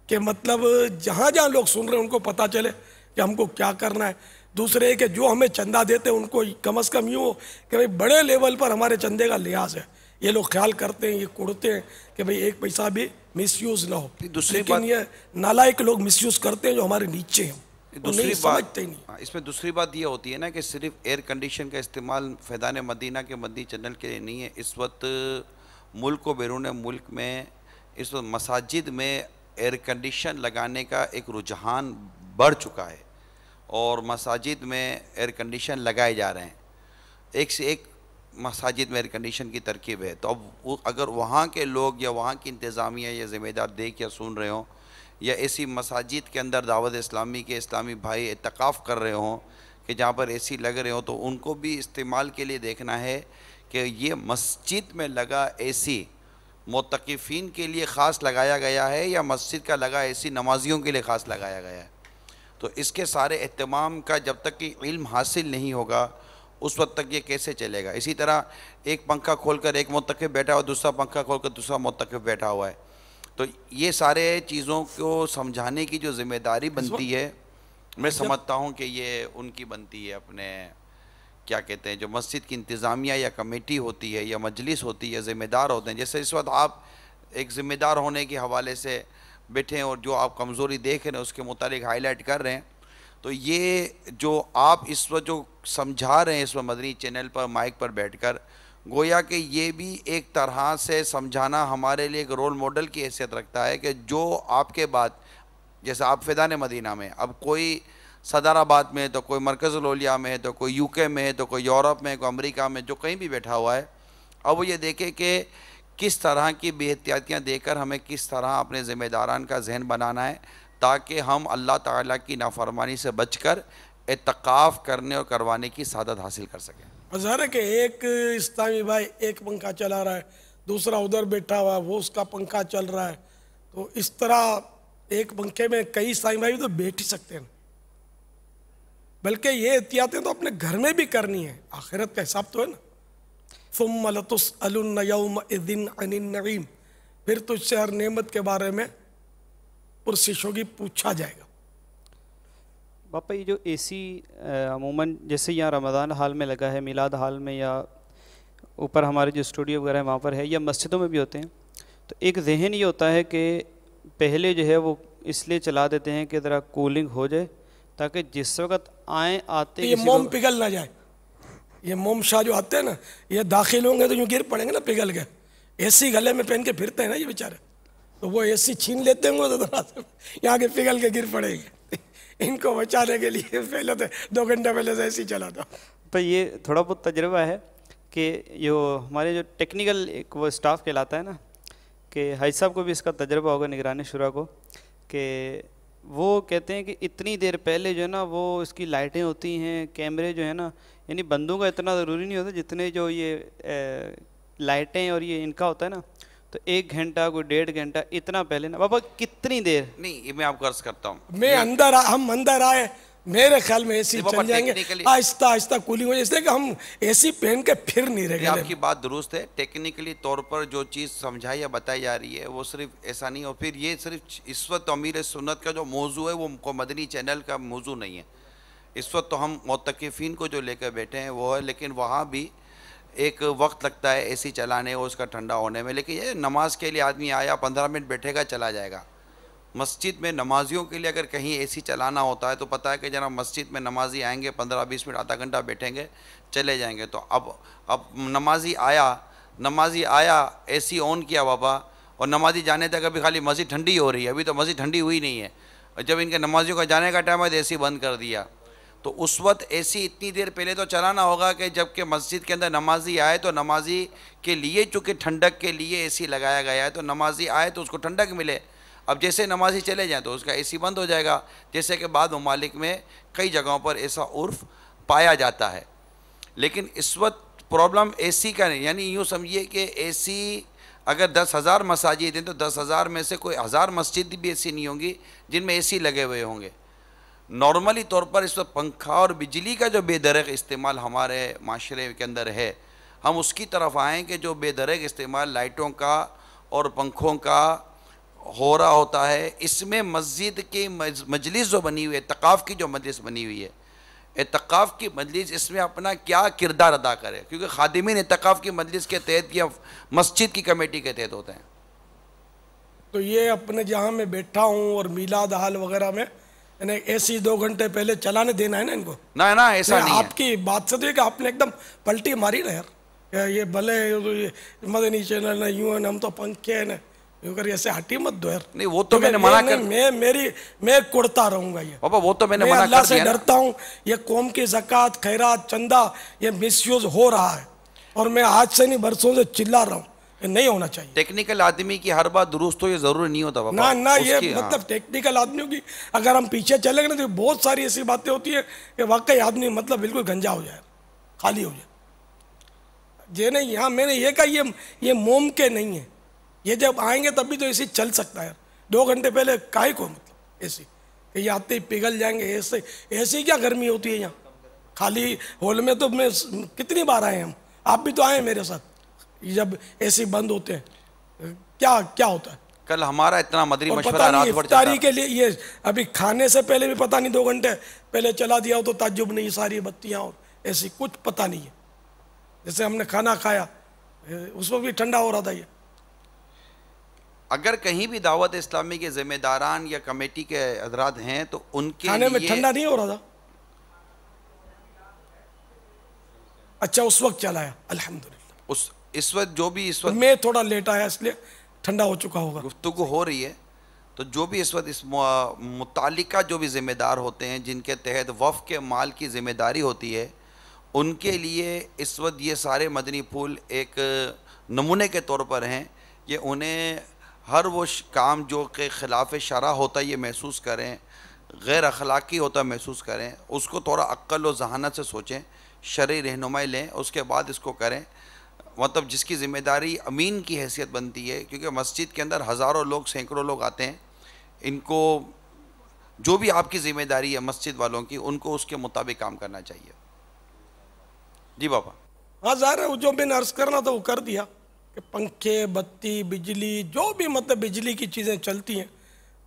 कि मतलब जहाँ जहाँ लोग सुन रहे हैं उनको पता चले कि हमको क्या करना है। दूसरे कि जो हमें चंदा देते हैं उनको कम से कम यूँ हो कि भाई बड़े लेवल पर हमारे चंदे का लिहाज है। ये लोग ख्याल करते हैं, ये कुड़ते हैं कि भाई एक पैसा भी मिसयूज़ ना हो, लेकिन ये नालायक लोग मिसयूज़ करते हैं जो हमारे नीचे हैं। दूसरी बात इसमें दूसरी बात ये होती है ना कि सिर्फ एयर कंडीशन का इस्तेमाल फैज़ान मदीना के मदनी चैनल के लिए नहीं है। इस वक्त मुल्क व बैरून मुल्क में इस वक्त मसाजिद में एयर कंडीशन लगाने का एक रुझान बढ़ चुका है और मसाजिद में एयर कंडीशन लगाए जा रहे हैं। एक से एक मसाजिद में एयर कंडीशन की तरकीब है। तो अब अगर वहाँ के लोग या वहाँ की इंतज़ामिया या ज़िम्मेदार देख या सुन रहे हों या ऐसी मसाजिद के अंदर दावत इस्लामी के इस्लामी भाई इत्तकाफ़ कर रहे हों कि जहाँ पर एसी लग रहे हों, तो उनको भी इस्तेमाल के लिए देखना है कि ये मस्जिद में लगा एसी मुत्तक़िफ़ीन के लिए ख़ास लगाया गया है या मस्जिद का लगा एसी नमाजियों के लिए ख़ास लगाया गया है। तो इसके सारे एहतमाम का जब तक कि इल्म हासिल नहीं होगा उस वक्त तक ये कैसे चलेगा। इसी तरह एक पंखा खोलकर एक मुत्तक़िफ़ बैठा हुआ, दूसरा पंखा खोलकर दूसरा मुत्तक़िफ़ बैठा हुआ है। तो ये सारे चीज़ों को समझाने की जो ज़िम्मेदारी बनती है, मैं समझता हूँ कि ये उनकी बनती है। अपने क्या कहते हैं, जो मस्जिद की इंतज़ामिया या कमेटी होती है या मजलिस होती है, ज़िम्मेदार होते हैं। जैसे इस वक्त आप एक ज़िम्मेदार होने के हवाले से बैठे हैं और जो आप कमज़ोरी देख रहे हैं उसके मुतालिक हाईलाइट कर रहे हैं, तो ये जो आप इस वक्त जो समझा रहे हैं इस वक्त मदनी चैनल पर माइक पर बैठकर, गोया कि ये भी एक तरह से समझाना हमारे लिए एक रोल मॉडल की हैसियत रखता है कि जो आपके बाद, जैसे आप फैज़ान मदीना में, अब कोई सदाराबाद में, तो कोई मरकज़ुल औलिया में, तो कोई यूके में, तो कोई यूरोप में, कोई अमेरिका में, जो कहीं भी बैठा हुआ है, अब वो ये देखे कि किस तरह की बेहतियातियाँ देकर हमें किस तरह अपने ज़िम्मेदारान का जहन बनाना है ताकि हम अल्लाह ताला की नाफरमानी से बचकर इत्तकाफ़ करने और करवाने की सादत हासिल कर सकें। ज़ाहिर है कि एक इस्लामी भाई एक पंखा चला रहा है, दूसरा उधर बैठा हुआ है वो उसका पंखा चल रहा है, तो इस तरह एक पंखे में कई इस्लामी भाई तो बैठ ही सकते हैं। बल्कि ये एहतियातें तो अपने घर में भी करनी है, आखिरत का हिसाब तो है ना। सुम्मा लतुसअलुन्न यौमइज़िन अनिन नईम, फिर तुझसे हर नेमत के बारे में पुरसिश होगी, पूछा जाएगा। पापा ये जो एसी अमूमन जैसे यहाँ रमज़ान हाल में लगा है, मिलाद हाल में, या ऊपर हमारे जो स्टूडियो वगैरह है वहाँ पर है, या मस्जिदों में भी होते हैं, तो एक जहन ये होता है कि पहले जो है वो इसलिए चला देते हैं कि ज़रा कूलिंग हो जाए ताकि जिस वक्त आते ये मोम पिघल ना जाए। ये मोम शाह जो आते हैं ना, ये दाखिल होंगे तो यूँ गिर पड़ेंगे ना पिघल के। एसी गले में पहन के फिरते हैं ना ये बेचारे, तो वो एसी छीन लेते होंगे तो यहाँ के पिघल के गिर पड़ेंगे। इनको बचाने के लिए पहले तो 2 घंटे पहले से एसी चला था। तो ये थोड़ा बहुत तजुर्बा है कि जो हमारे जो टेक्निकल एक वो स्टाफ कहलाता है ना, कि हाजी साहब को भी इसका तजुर्बा होगा, निगरानी शुरा को, कि वो कहते हैं कि इतनी देर पहले जो है ना वो इसकी लाइटें होती हैं, कैमरे जो है ना, यानी बंदों का इतना ज़रूरी नहीं होता जितने जो ये लाइटें और ये इनका होता है ना, तो 1 घंटा कोई 1.5 घंटा इतना पहले ना। बाबा कितनी देर? नहीं, ये मैं आपको अर्ज करता हूँ। मैं हम अंदर आए, मेरे ख्याल में एसी चल जाएंगे, आहिस्ता आहिस्ता कूलिंग हो जाए, इसलिए कि हम एसी पहन के फिर नहीं रह गए। आपकी बात दुरुस्त है, टेक्निकली तौर पर जो चीज़ समझाई या बताई जा रही है वो सिर्फ ऐसा नहीं हो। फिर ये सिर्फ इस वक्त अमीर सुन्नत का जो मौजू है वो मदनी चैनल का मौजू नहीं है। इस वक्त तो हम मुत्तकिफ़ीन को जो लेकर बैठे हैं वो है, लेकिन वहाँ भी एक वक्त लगता है एसी चलाने और उसका ठंडा होने में। लेकिन ये नमाज के लिए आदमी आया 15 मिनट बैठेगा चला जाएगा। मस्जिद में नमाजियों के लिए अगर कहीं एसी चलाना होता है तो पता है कि जनाब मस्जिद में नमाजी आएंगे 15-20 मिनट आधा घंटा बैठेंगे चले जाएंगे। तो अब नमाजी आया एसी ऑन किया बाबा, और नमाजी जाने तक अभी खाली मस्जिद ठंडी हो रही है, अभी तो मस्जिद ठंडी हुई नहीं है। और जब इनके नमाजियों का जाने का टाइम है तो एसी बंद कर दिया। तो उस वक्त एसी इतनी देर पहले तो चलाना होगा कि जबकि मस्जिद के अंदर नमाजी आए तो नमाजी के लिए, चूँकि ठंडक के लिए एसी लगाया गया है, तो नमाजी आए तो उसको ठंडक मिले। अब जैसे नमाजी चले जाएँ तो उसका एसी बंद हो जाएगा, जैसे कि बाद ममालिक में कई जगहों पर ऐसा उर्फ पाया जाता है। लेकिन इस वक्त प्रॉब्लम एसी का नहीं, यानी यूँ समझिए कि एसी अगर 10,000 मसाजिद हैं तो 10,000 में से कोई 1000 मस्जिद भी ऐसी नहीं होंगी जिनमें एसी लगे हुए होंगे। नॉर्मली तौर पर इस वक्त पंखा और बिजली का जो बेदरग इस्तेमाल हमारे माशरे के अंदर है, हम उसकी तरफ आएँ कि जो बेदरग इस्तेमाल लाइटों का और पंखों का हो रहा होता है, इसमें मस्जिद की मजलिस जो बनी हुई है, तकाफ़ की जो मजलिस बनी हुई है, एतकाफ़ की मजलिस इसमें अपना क्या किरदार अदा करे, क्योंकि खादिमीन एतकाफ़ की मजलिस के तहत या मस्जिद की कमेटी के तहत होते हैं। तो ये अपने जहाँ मैं बैठा हूँ और मीलाद हाल वगैरह में यानी एसी 2 घंटे पहले चलाने देना है ना इनको? ना ना ऐसा नहीं है। आपकी बात से तो ये कि आपने एकदम पलटी मारी ना यार, ये भले ये मदनी चैनल है यूँ है, हम तो पंखे है ना यूँ कर, ऐसे हटी मत दो यार। नहीं वो तो मैंने मना कर, मैं कुड़ता रहूँगा ये बाबा, वो तो मैंने मैं मना अल्लाह कर से दिया ना। डरता हूँ। ये कौम की ज़कात खैरात चंदा ये मिसयूज हो रहा है और मैं आज से नहीं बरसों से चिल्ला रहा हूँ, ये नहीं होना चाहिए। टेक्निकल आदमी की हर बात दुरुस्त हो ये जरूरी नहीं होता बाबा। ना ना ये उसकी, मतलब टेक्निकल आदमियों की अगर हम पीछे चलेंगे ना तो बहुत सारी ऐसी बातें होती है कि वाकई आदमी मतलब बिल्कुल गंजा हो जाए, खाली हो जाए। ये नहीं, यहाँ मैंने ये कहा ये मुमकिन नहीं है। ये जब आएंगे तभी तो एसी चल सकता है। 2 घंटे पहले काहे को मतलब एसी, ये आते ही पिघल जाएंगे। ऐसे क्या गर्मी होती है यहाँ खाली हॉल में? तो मैं कितनी बार आए हम, आप भी तो आए मेरे साथ, जब एसी बंद होते हैं क्या क्या होता है। कल हमारा इतना मदरी और मशवरा पता रात नहीं भर इफ्तारी के लिए ये अभी खाने से पहले भी पता नहीं 2 घंटे पहले चला दिया हो तो ताज्जुब नहीं, सारी बत्तियाँ और ऐसी कुछ पता नहीं है। जैसे हमने खाना खाया उसमें भी ठंडा हो रहा था ये। अगर कहीं भी दावत इस्लामी के जिम्मेदारान या कमेटी के हजरात हैं तो उनके खाने में लिए ठंडा नहीं हो रहा था? अच्छा उस वक्त चलाया, अल्हम्दुलिल्लाह। इस वक्त जो भी इस वक्त मैं थोड़ा लेट आया इसलिए ठंडा हो चुका होगा। गुफ्तगू हो रही है तो जो भी इस वक्त इस मुतालिका जो भी ज़िम्मेदार होते हैं जिनके तहत वफ़ के माल की ज़िम्मेदारी होती है, उनके लिए इस वक्त ये सारे मदनी फूल एक नमूने के तौर पर हैं। ये उन्हें हर वो काम जो के ख़िलाफ़ शरा होता है ये महसूस करें, गैर अखलाक़ी होता महसूस करें, उसको थोड़ा अक्ल व जहानत से सोचें, शरई रहनुमाई लें, उसके बाद इसको करें। मतलब जिसकी ज़िम्मेदारी अमीन की हैसियत बनती है, क्योंकि मस्जिद के अंदर हज़ारों लोग सैकड़ों लोग आते हैं, इनको जो भी आपकी ज़िम्मेदारी है मस्जिद वालों की, उनको उसके मुताबिक काम करना चाहिए। जी बाबा। हाँ ज़ाहिर है, जो मैंने अर्ज़ करना था वो कर दिया कि पंखे बत्ती बिजली जो भी मतलब बिजली की चीज़ें चलती हैं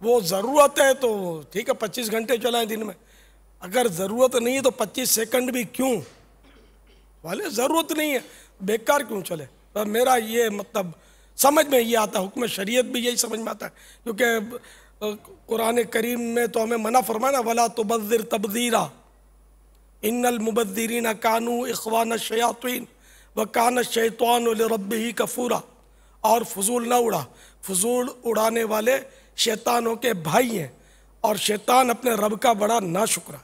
वो ज़रूरत है तो ठीक है 25 घंटे चलाएं दिन में, अगर ज़रूरत नहीं है तो 25 सेकंड भी क्यों वाले, ज़रूरत नहीं है बेकार क्यों चले। तो मेरा ये मतलब समझ में ये आता है, हुक्म शरीयत भी यही समझ में आता है, क्योंकि कुरान करीम में तो हमें मना फरमाया ना, वला तुबज़्ज़िर तबज़ीरा इन्नल मुबज़्ज़िरीना कानू इख़वान शयातीन व कान शैतान लिरब्बिही कफूरा। और फजूल ना उड़ा, फजूल उड़ाने वाले शैतानों के भाई हैं और शैतान अपने रब का बड़ा नाशुक्र है।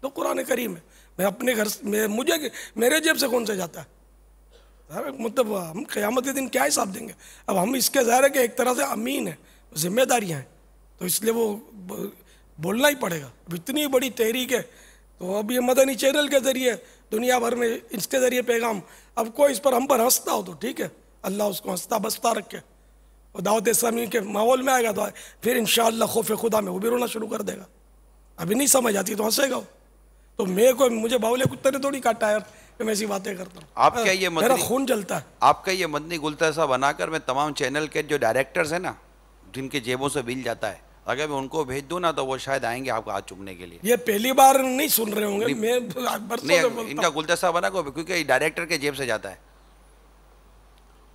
तो कुरान करीम है, मैं अपने घर में मुझे मेरे जेब से कौन से जाता है, मतलब हम क़यामत के दिन क्या हिसाब देंगे। अब हम इसके ज़ाहिर है कि एक तरह से अमीन है, जिम्मेदारियाँ हैं, तो इसलिए वो बोलना ही पड़ेगा। अब इतनी बड़ी तहरीक है तो अब ये मदनी चैनल के ज़रिए दुनिया भर में इसके ज़रिए पैगाम, अब कोई इस पर हम पर हंसता हो तो ठीक है, अल्लाह उसको हंसता बसता रखे, और दावत इस्लामी के माहौल में आएगा तो फिर इंशाअल्लाह खौफ खुदा में वो भी रोना शुरू कर देगा। अभी नहीं समझ आती तो हंसेगा। तो मुझे बावले कुत्ते ने थोड़ी काटा यार कि मैं ऐसी बातें करता हूँ। आपका ये मेरा खून जलता है। आपका ये मदनी गुलदस्ता बनाकर मैं तमाम चैनल के जो डायरेक्टर्स हैं ना, जिनके जेबों से बिल जाता है, अगर मैं उनको भेज दूँ ना तो वो शायद आएंगे आपको हाथ चूमने के लिए। ये पहली बार नहीं सुन रहे होंगे, मैं बरसों से बोलता हूं। इनका गुलदस्ता बना को, क्योंकि डायरेक्टर के जेब से जाता है।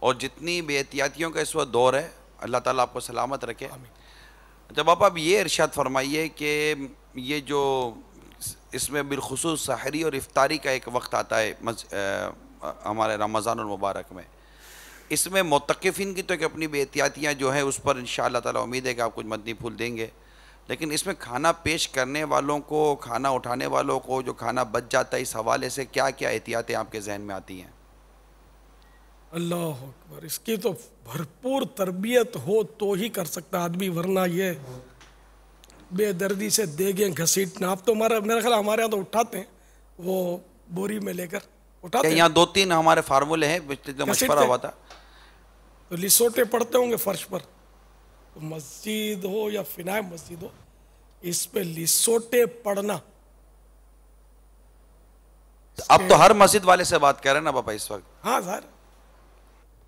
और जितनी बेहतियातियों का इस वक्त दौर है, अल्लाह ताला आपको सलामत रखे। जब आप ये इरशाद फरमाइए कि ये जो इसमें बिलखुसूस सहरी और इफ्तारी का एक वक्त आता है हमारे रमज़ानुल मुबारक में, इसमें मुतक़िफ़िन की तो एक अपनी बेहतियातियाँ जो है उस पर इंशाअल्लाह ताला उम्मीद है कि आप कुछ मदनी फूल देंगे, लेकिन इसमें खाना पेश करने वालों को, खाना उठाने वालों को जो खाना बच जाता है, इस हवाले से क्या क्या एहतियातें आपके जहन में आती हैं? अल्लाह अकबर, इसकी तो भरपूर तरबियत हो तो ही कर सकता आदमी, वरना ये बेदर्दी से देगें घसीटना। अब तो मेरा ख्याल हमारे यहाँ तो उठाते हैं वो बोरी में लेकर उठाते हैं। यहाँ 2-3 हमारे फार्मूले हैं, जो मशवरा हुआ था। तो लिसोटे पड़ते होंगे फर्श पर, तो मस्जिद हो या फिनाए मस्जिद हो, इस पे लिसोटे पड़ना। अब तो हर मस्जिद वाले से बात कर रहे हैं ना पापा इस वक्त। हाँ सर,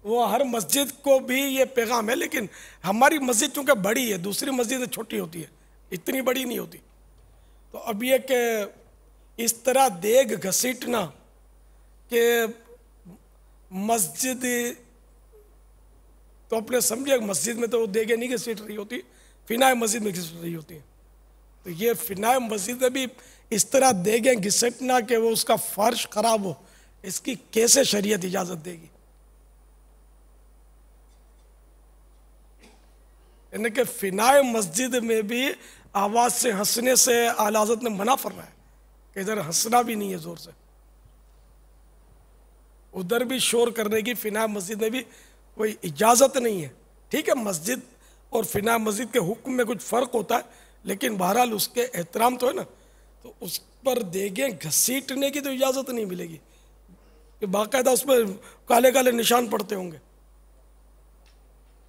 वो हर मस्जिद को भी ये पैगाम है, लेकिन हमारी मस्जिद चूंकि बड़ी है, दूसरी मस्जिद छोटी होती है, इतनी बड़ी नहीं होती। तो अब ये कि इस तरह देग घसीटना कि मस्जिद, तो अपने समझे मस्जिद में तो वो देगे नहीं घसीट रही होती, फिनाए मस्जिद में घसीट रही होती है। तो ये फिनाए मस्जिद में भी इस तरह देगे घसीटना कि वो उसका फर्श खराब हो, इसकी कैसे शरीयत इजाजत देगी? यानी कि फिनाए मस्जिद में भी आवाज से हंसने से आला हज़रत ने मना फरमाया कि इधर हंसना भी नहीं है जोर से, उधर भी शोर करने की फिनाए मस्जिद में भी कोई इजाजत नहीं है। ठीक है, मस्जिद और फिनाए मस्जिद के हुक्म में कुछ फर्क होता है, लेकिन बहरहाल उसके एहतराम तो है ना। तो उस पर देगे घसीटने की तो इजाजत नहीं मिलेगी कि बाकायदा उस पर काले काले निशान पड़ते होंगे।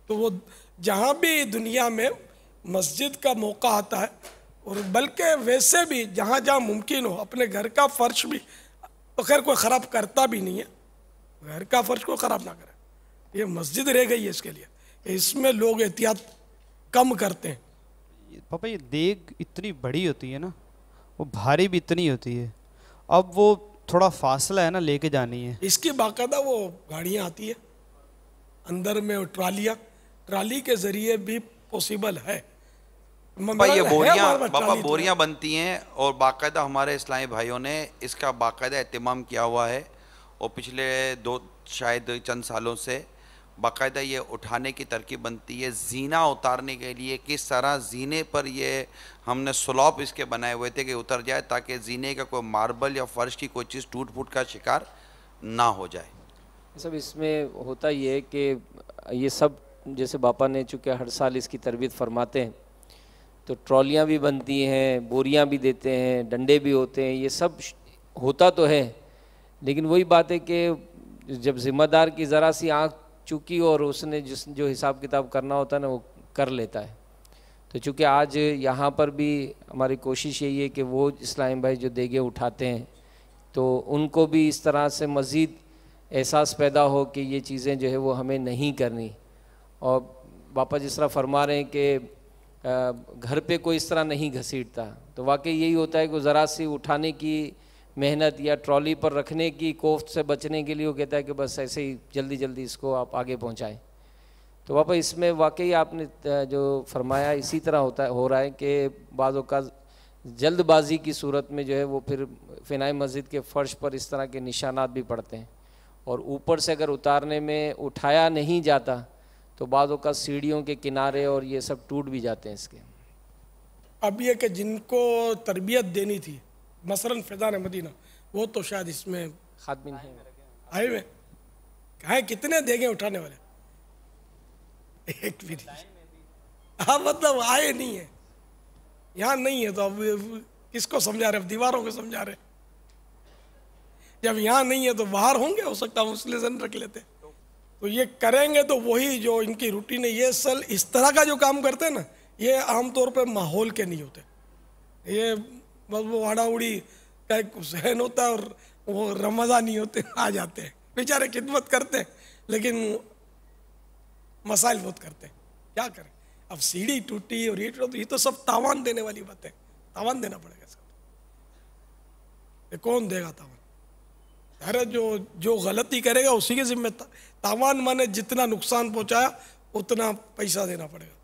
तो वो जहाँ भी दुनिया में मस्जिद का मौका आता है, और बल्कि वैसे भी जहाँ जहाँ मुमकिन हो अपने घर का फर्श भी, तो खैर कोई ख़राब करता भी नहीं है, घर का फर्श को ख़राब ना करे। ये मस्जिद रह गई है इसके लिए, इसमें लोग एहतियात कम करते हैं। पापा ये देग इतनी बड़ी होती है ना, वो भारी भी इतनी होती है, अब वो थोड़ा फासला है ना लेके जानी है। इसकी बाकायदा वो गाड़ियाँ आती है अंदर में, वो ट्रालियाँ, ट्राली के ज़रिए भी पॉसिबल है। पापा ये बोरियां, पापा बोरियां बनती हैं, और बाकायदा हमारे इस्लामी भाइयों ने इसका बाकायदा एहतमाम किया हुआ है, और पिछले शायद चंद सालों से बाकायदा ये उठाने की तरकीब बनती है। जीना उतारने के लिए किस तरह जीने पर ये हमने स्लॉप इसके बनाए हुए थे कि उतर जाए, ताकि जीने का कोई मार्बल या फर्श की कोई चीज़ टूट फूट का शिकार ना हो जाए। सब इसमें होता ये है कि ये सब जैसे बापा ने चूँकि हर साल इसकी तरबियत फरमाते हैं, तो ट्रॉलियाँ भी बनती हैं, बोरियाँ भी देते हैं, डंडे भी होते हैं, ये सब होता तो है, लेकिन वही बात है कि जब ज़िम्मेदार की ज़रा सी आँख चूकी और उसने जो हिसाब किताब करना होता है ना वो कर लेता है। तो चूँकि आज यहाँ पर भी हमारी कोशिश यही है कि वो इस्लामी भाई जो देगे उठाते हैं तो उनको भी इस तरह से मज़ीद एहसास पैदा हो कि ये चीज़ें जो है वो हमें नहीं करनी। और बापा जिस तरह फरमा रहे हैं कि घर पे कोई इस तरह नहीं घसीटता, तो वाकई यही होता है कि ज़रा सी उठाने की मेहनत या ट्रॉली पर रखने की कोफ्त से बचने के लिए वो कहता है कि बस ऐसे ही जल्दी जल्दी इसको आप आगे पहुंचाएं। तो पापा इसमें वाकई आपने जो फरमाया इसी तरह हो रहा है कि बाज़ औक़ात जल्दबाजी की सूरत में जो है वो फिर फिनाई मस्जिद के फ़र्श पर इस तरह के निशानात भी पड़ते हैं, और ऊपर से अगर उतारने में उठाया नहीं जाता तो बाज़ औक़ात सीढ़ियों के किनारे और ये सब टूट भी जाते हैं इसके। अब ये कि जिनको तरबियत देनी थी मसलन फैज़ान मदीना, वो तो शायद इसमें खादमिन है आए हुए कहाँ कितने देंगे उठाने वाले, एक भी नहीं। हाँ मतलब आए नहीं है, यहाँ नहीं है, तो अब किसको समझा रहे, अब दीवारों को समझा रहे। जब यहाँ नहीं है तो बाहर होंगे, हो सकता है मुस्लिम रख लेते। तो ये करेंगे तो वही जो इनकी रूटीन है, ये सल इस तरह का जो काम करते हैं ना, ये आमतौर पर माहौल के नहीं होते, ये बस वो आड़ा उड़ी का एक जहन होता है, और वो रमज़ा नहीं होते, आ जाते हैं बेचारे, खिदमत करते हैं लेकिन मसाइल बहुत करते हैं, क्या करें। अब सीढ़ी टूटी और ये तो सब तावान देने वाली बातें, तावान देना पड़ेगा इसका, ये कौन देगा तावान? अरे जो गलती करेगा उसी के जिम्मे तावान, माने जितना नुकसान पहुंचाया उतना पैसा देना पड़ेगा,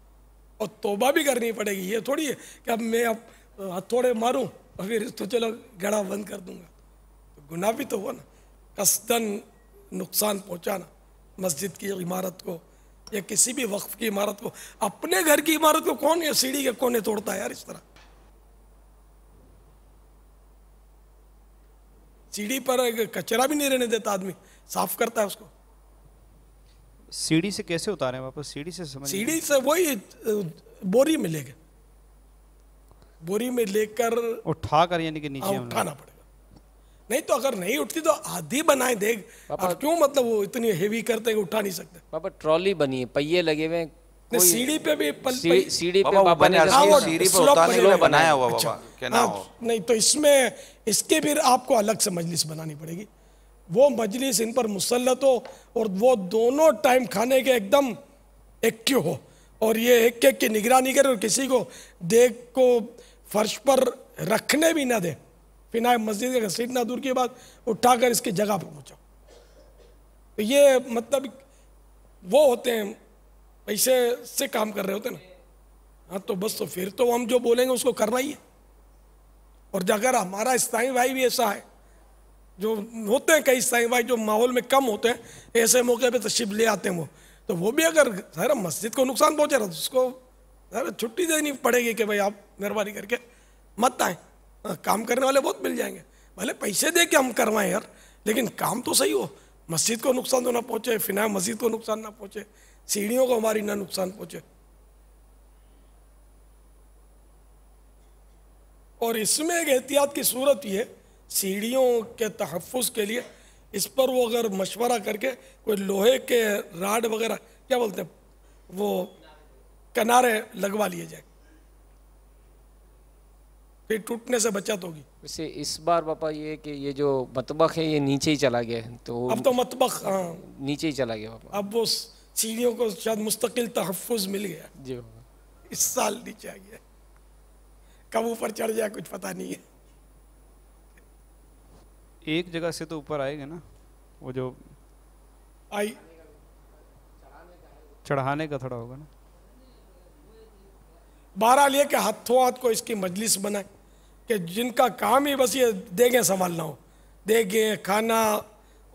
और तौबा भी करनी पड़ेगी। ये थोड़ी है कि अब मैं अब हथौड़े मारूं और फिर तो चलो गड़ा बंद कर दूंगा, तो गुनाह भी तो हुआ ना, कसदन नुकसान पहुंचाना मस्जिद की इमारत को या किसी भी वक्फ की इमारत को। अपने घर की इमारत को कौन या सीढ़ी के कोने तोड़ता है यार इस तरह? सीढ़ी पर कचरा भी नहीं रहने देता आदमी, साफ करता है उसको। सीढ़ी से कैसे उतारे वापस? सीढ़ी से समझ सीढ़ी से वही बोरी में लेके, बोरी में लेकर उठा कर यानी कि नीचे हम लोग- उठाना पड़ेगा। नहीं तो अगर नहीं उठती तो आधी बनाए देख। अब क्यों मतलब वो इतनी हेवी करते हैं कि उठा नहीं सकते। पापा ट्रॉली बनी है, पहिए लगे हुए हैं, नहीं, सीढ़ी पे भी सीढ़ी पे बाबा वो पापा ने बना जब- हाँ, वो सीढ़ी पर स्लोप उतारने के लिए बनेगा। बनाया हुआ अच्छा, बाबा क्या ना हाँ, हो। नहीं तो इसमें इसके फिर आपको अलग से मजलिस बनानी पड़ेगी। वो मजलिस इन पर मुसल्लत हो और वो दोनों टाइम खाने के एकदम एक्टिव हो और ये एक एक की निगरानी करे और किसी को देख को फर्श पर रखने भी ना दे। फिर मस्जिद के घसीट ना दूर की बात, उठाकर इसकी जगह पर पहुंचाओ। तो ये मतलब वो होते हैं पैसे से काम कर रहे होते हैं ना। हाँ तो बस, तो फिर तो हम जो बोलेंगे उसको करना ही है। और अगर हमारा इस्लामी भाई भी ऐसा है, जो होते हैं कई इस्लामी भाई जो माहौल में कम होते हैं, ऐसे मौके पे तशरीफ ले आते हैं तो वो भी अगर सर मस्जिद को नुकसान पहुंचे रहा तो उसको सर छुट्टी देनी पड़ेगी कि भाई आप मेहरबानी करके मत आए। काम करने वाले बहुत मिल जाएंगे, भले पैसे दे के हम करवाएं यार, लेकिन काम तो सही हो। मस्जिद को नुकसान तो ना पहुंचे, फिना मस्जिद को नुकसान ना पहुंचे, सीढ़ियों को हमारी ना नुकसान पहुंचे। और इसमें एक एहतियात की सूरत ये, सीढ़ियों के तहफ़्फ़ुज़ के लिए इस पर वो अगर मशवरा करके कोई लोहे के राड वगैरह क्या बोलते हैं वो किनारे लगवा लिए जाए, फिर टूटने से बचत होगी। वैसे इस बार पापा ये कि ये जो मतबख है ये नीचे ही चला गया है, तो अब तो मतबख, हाँ नीचे ही चला गया पापा। अब वो सीढ़ियों को शायद मुस्तकिल तहफ़्फ़ुज़ मिल गया, जी पापा। इस साल नीचे आ गया, कब ऊपर चढ़ जाए कुछ पता नहीं है। एक जगह से तो ऊपर आएगा ना, वो जो आई चढ़ाने का थोड़ा होगा ना। बहरहाल ये कि हाथों हाथ को इसकी मजलिस बनाए कि जिनका काम ही बस ये देगे संभालना हो, देगे खाना,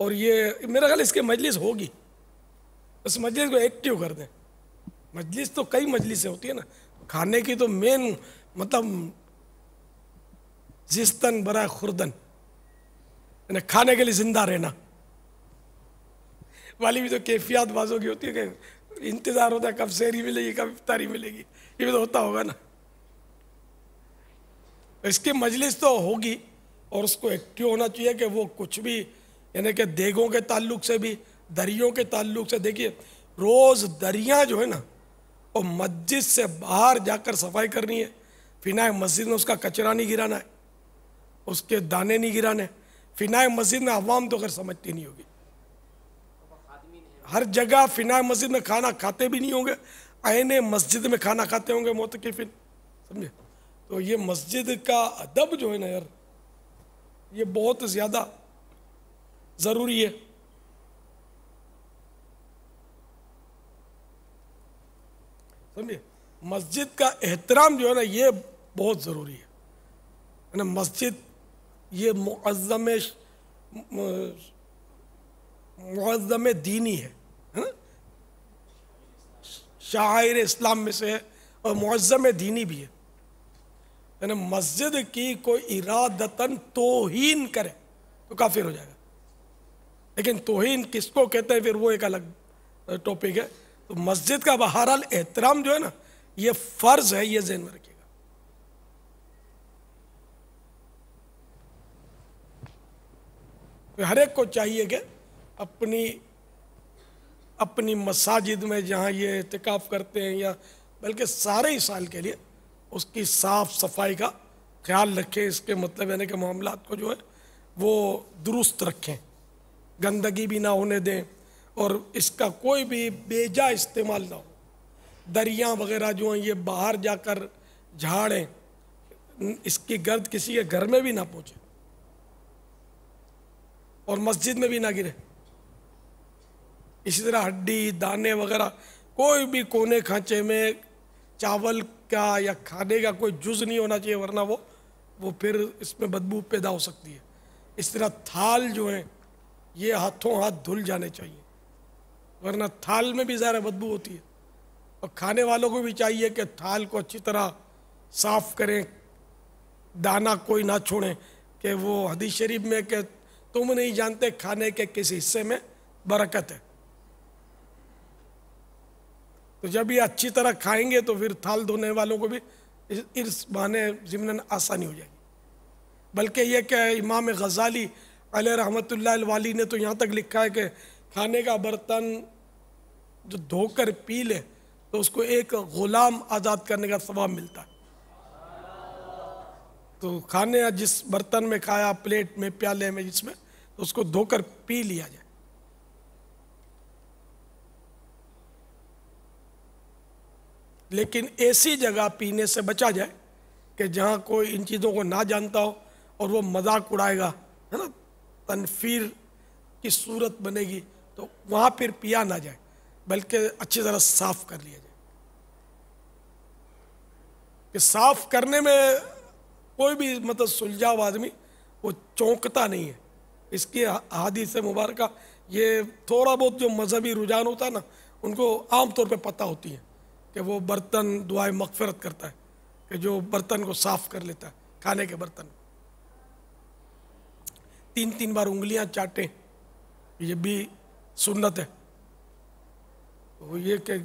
और ये मेरा ख्याल इसकी मजलिस होगी, बस मजलिस को एक्टिव कर दें। मजलिस तो कई मजलिसें होती है ना, खाने की तो मेन मतलब जिस्तन बरा खुर्दन, यानी खाने के लिए जिंदा रहना वाली भी तो कैफियत बाजों की होती है कि इंतजार होता है कब सहरी मिलेगी कब इफ्तारी मिलेगी, ये भी तो होता होगा ना। इसकी मजलिस तो होगी और उसको एक्टिव होना चाहिए कि वो कुछ भी, यानी कि देगों के ताल्लुक से भी, दरियों के ताल्लुक से, देखिए रोज़ दरियाँ जो है ना वो मस्जिद से बाहर जाकर सफाई करनी है। फिनाए मस्जिद में उसका कचरा नहीं गिराना है, उसके दाने नहीं गिराने। फिनाए मस्जिद में अवाम तो अगर समझती नहीं होगी, हर जगह फिनाए मस्जिद में खाना खाते भी नहीं होंगे, आईने मस्जिद में खाना खाते होंगे मोतकिफिन, समझे। तो ये मस्जिद का अदब जो है ना यार, ये बहुत ज़्यादा ज़रूरी है। समझे, मस्जिद का एहतराम जो है ना ये बहुत ज़रूरी है ना। मस्जिद ये मुअज़्ज़म दीनी है ना, शाइर इस्लाम में से है और मुअज़्ज़म दीनी भी है। यानी मस्जिद की कोई इरादतन तौहीन करे तो काफिर हो जाएगा, लेकिन तौहीन किसको कहते हैं फिर वो एक अलग टॉपिक है। तो मस्जिद का बहरहाल एहतराम जो है ना ये फ़र्ज़ है, ये ज़हन में रखिएगा। हर एक को चाहिए कि अपनी मसाजिद में जहाँ ये इतिकाफ़ करते हैं या बल्कि सारे ही साल के लिए उसकी साफ़ सफाई का ख्याल रखें। इसके मतलब यानी कि मामलात को जो है वो दुरुस्त रखें, गंदगी भी ना होने दें और इसका कोई भी बेजा इस्तेमाल ना हो। दरिया वगैरह जो हैं ये बाहर जाकर झाड़ें, इसकी गर्द किसी के घर में भी ना पहुँचे और मस्जिद में भी ना गिरे। इसी तरह हड्डी दाने वगैरह कोई भी कोने खांचे में चावल का या खाने का कोई जुज़ नहीं होना चाहिए, वरना वो फिर इसमें बदबू पैदा हो सकती है। इस तरह थाल जो है ये हाथों हाथ धुल जाने चाहिए, वरना थाल में भी ज़्यादा बदबू होती है। और खाने वालों को भी चाहिए कि थाल को अच्छी तरह साफ़ करें, दाना कोई ना छोड़ें। कि वो हदीस शरीफ में कि तुम नहीं जानते खाने के किस हिस्से में बरकत है। तो जब ये अच्छी तरह खाएंगे तो फिर थाल धोने वालों को भी इस बहाने ज़िम्नन आसानी हो जाएगी। बल्कि ये क्या है, इमाम गज़ाली अलैह रहमतुल्लाह वाली ने तो यहाँ तक लिखा है कि खाने का बर्तन जो धोकर पी ले तो उसको एक ग़ुलाम आज़ाद करने का सवाब मिलता है। तो खाने या जिस बर्तन में खाया, प्लेट में, प्याले में, जिसमें, तो उसको धोकर पी लिया जाए। लेकिन ऐसी जगह पीने से बचा जाए कि जहाँ कोई इन चीज़ों को ना जानता हो और वो मजाक उड़ाएगा, है ना, तनफीर की सूरत बनेगी, तो वहाँ फिर पिया ना जाए, बल्कि अच्छी तरह साफ कर लिया जाए। कि साफ करने में कोई भी मतलब सुलझाव आदमी वो चौंकता नहीं है। इसकी हदीस मुबारक ये थोड़ा बहुत जो मजहबी रुझान होता है ना, उनको आम तौर पे पता होती है कि वो बर्तन दुआए मगफिरत करता है, कि जो बर्तन को साफ कर लेता है, खाने के बर्तन 3-3 बार उंगलियां चाटें, ये भी सुन्नत है। तो ये कि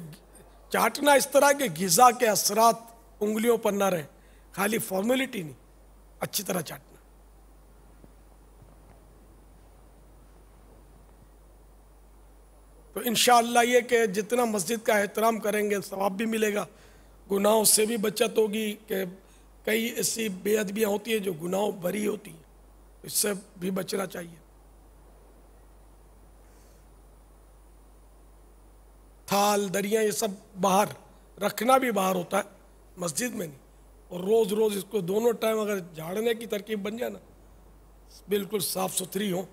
चाटना इस तरह के ग़िज़ा के असरात उंगलियों पर ना रहे, खाली फॉर्मेलिटी नहीं, अच्छी तरह चाटना। तो इंशाअल्लाह ये कि जितना मस्जिद का एहतराम करेंगे सवाब भी मिलेगा, गुनाहों से भी बचत होगी। कि कई ऐसी बेअदबियाँ होती हैं जो गुनाहों भरी होती हैं, इससे भी बचना चाहिए। थाल दरिया ये सब बाहर रखना भी बाहर होता है, मस्जिद में नहीं। और रोज़ रोज़ इसको दोनों टाइम अगर झाड़ने की तरकीब बन जाए ना, बिल्कुल साफ़ सुथरी हो,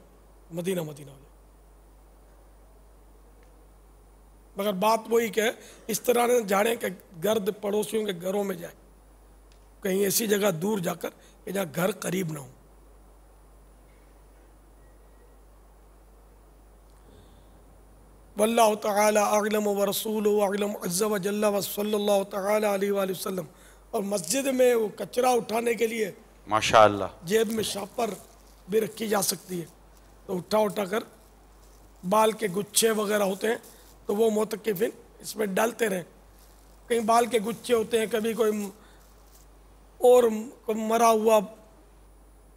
मदीना मदीना हो जाए। मगर बात वही कि इस तरह ने झाड़ें कि गर्द पड़ोसियों के घरों में जाए, कहीं ऐसी जगह दूर जाकर कि जहाँ घर करीब ना हो। वल्लाहु तआला अअलम व रसूलुहु अअलम अज़्ज़ा व जल्ला व सल्लल्लाहु तआला अलैहि व सल्लम। और मस्जिद में वो कचरा उठाने के लिए माशाअल्लाह जेब में शापर भी रखी जा सकती है, तो उठा कर बाल के गुच्छे वगैरह होते हैं तो वो मोतकिफिन इसमें डालते रहें। कहीं बाल के गुच्छे होते हैं, कभी कोई और मरा हुआ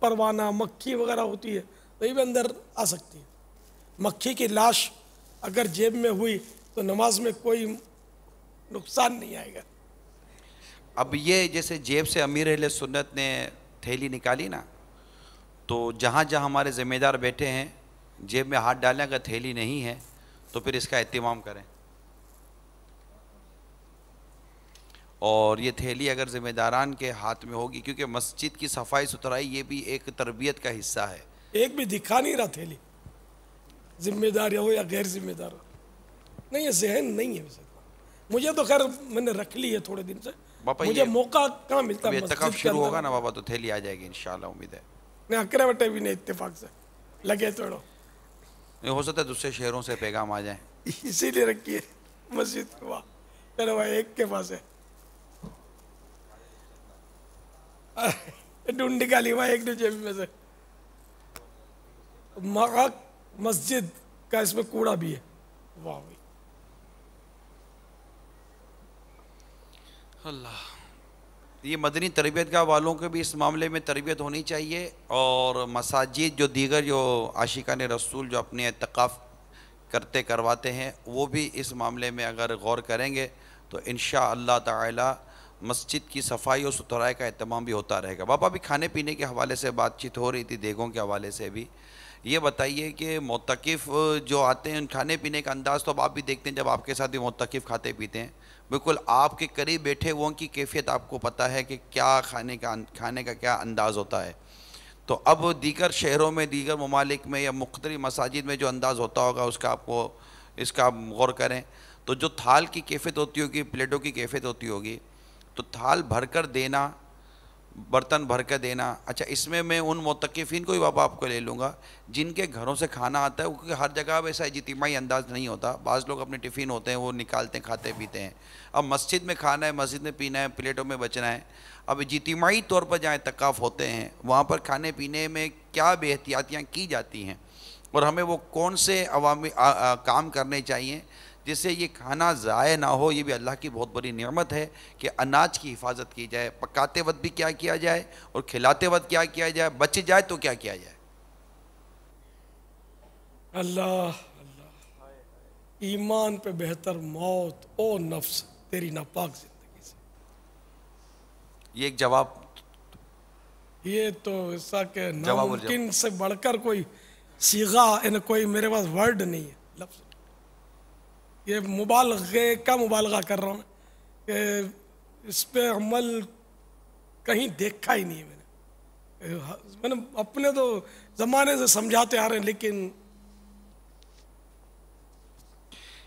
परवाना, मक्खी वगैरह होती है, तो ये भी अंदर आ सकती है। मक्खी की लाश अगर जेब में हुई तो नमाज में कोई नुकसान नहीं आएगा। अब ये जैसे जेब से अमीर अहले सुन्नत ने थैली निकाली ना, तो जहाँ जहाँ हमारे ज़िम्मेदार बैठे हैं जेब में हाथ डालने का थैली नहीं है तो फिर इसका एहतिमाम करें। और ये थैली अगर ज़िम्मेदारान के हाथ में होगी, क्योंकि मस्जिद की सफाई सुथराई ये भी एक तरबियत का हिस्सा है। एक भी दिखा नहीं रहा थैली, जिम्मेदार हो या गैर जिम्मेदार हो, नहीं ये जहन नहीं है। वैसे मुझे तो खैर मैंने रख ली है थोड़े दिन से, मुझे मौका कहाँ मिलता है। तकब शुरू होगा ना बाबा तो थैली आ जाएगी इंशाल्लाह, उम्मीद है। नहीं अकरे बटे भी नहीं, इत्तेफाक से लगे थोड़ो, नहीं हो सकता है दूसरे शहरों से पैगाम आ जाए, इसीलिए रखी है मस्जिद। वाह, चलो भाई एक के पास है ढूंढ निकाली हुआ एक ने जेब में से। मस्जिद का इसमें कूड़ा भी है। वाह भाई, अल्लाह। ये मदनी तरबियत का वालों को भी इस मामले में तरबियत होनी चाहिए। और मसाजिद जो दीगर जो आशिकान रसूल जो अपने एतकाफ़ करते करवाते हैं वो भी इस मामले में अगर गौर करेंगे तो इंशाअल्लाह ताला मस्जिद की सफाई और सुथराई का एहतमाम भी होता रहेगा। बाबा भी खाने पीने के हवाले से बातचीत हो रही थी, देगों के हवाले से भी। ये बताइए कि मोतकिफ़ जो आते हैं खाने पीने का अंदाज़ तो अब आप भी देखते हैं, जब आपके साथ भी मोतकिफ़ खाते पीते हैं, बिल्कुल आपके करीब बैठे हुओं की कैफियत आपको पता है कि क्या खाने का क्या अंदाज़ होता है। तो अब दीगर शहरों में, दीगर ममालिक में या मुख्तलिफ मसाजिद में जो अंदाज़ होता होगा उसका आपको इसका आप गौर करें। तो जो थाल की कैफियत होती होगी, प्लेटों की कैफियत होती होगी, तो थाल भर कर देना, बर्तन भर कर देना। अच्छा, इसमें मैं उन मोतकिफ़ीन को ही बाबा आपको ले लूँगा जिनके घरों से खाना आता है, क्योंकि हर जगह वैसा इज्तिमाई अंदाज़ नहीं होता। बाज़ लोग अपने टिफ़िन होते हैं वो निकालते हैं, खाते पीते हैं। अब मस्जिद में खाना है, मस्जिद में पीना है, प्लेटों में बचना है। अब इज्तिमाई तौर पर जहाँ इत्तिकाफ़ होते हैं वहाँ पर खाने पीने में क्या बेहतियातियाँ की जाती हैं और हमें वो कौन से काम करने चाहिए जिससे ये खाना ज़ाय ना हो। ये भी अल्लाह की बहुत बड़ी नेमत है कि अनाज की हिफाजत की जाए, पकाते वक्त भी क्या किया जाए और खिलाते वक्त क्या किया जाए, बच जाए तो क्या किया जाए। अल्लाह अल्लाह, ईमान पे बेहतर मौत ओ नफ्स तेरी नापाक जिंदगी से। ये एक जवाब, ये तो ऐसा कि जवाब और नामुमकिन से बढ़कर कोई सीगा इन कोई मेरे पास वर्ड नहीं है, लफ्ज। ये मुबालगे का मुबालगा कर रहा हूँ मैं कि इस पे अमल कहीं देखा ही नहीं है मैंने अपने तो ज़माने से समझाते आ रहे हैं, लेकिन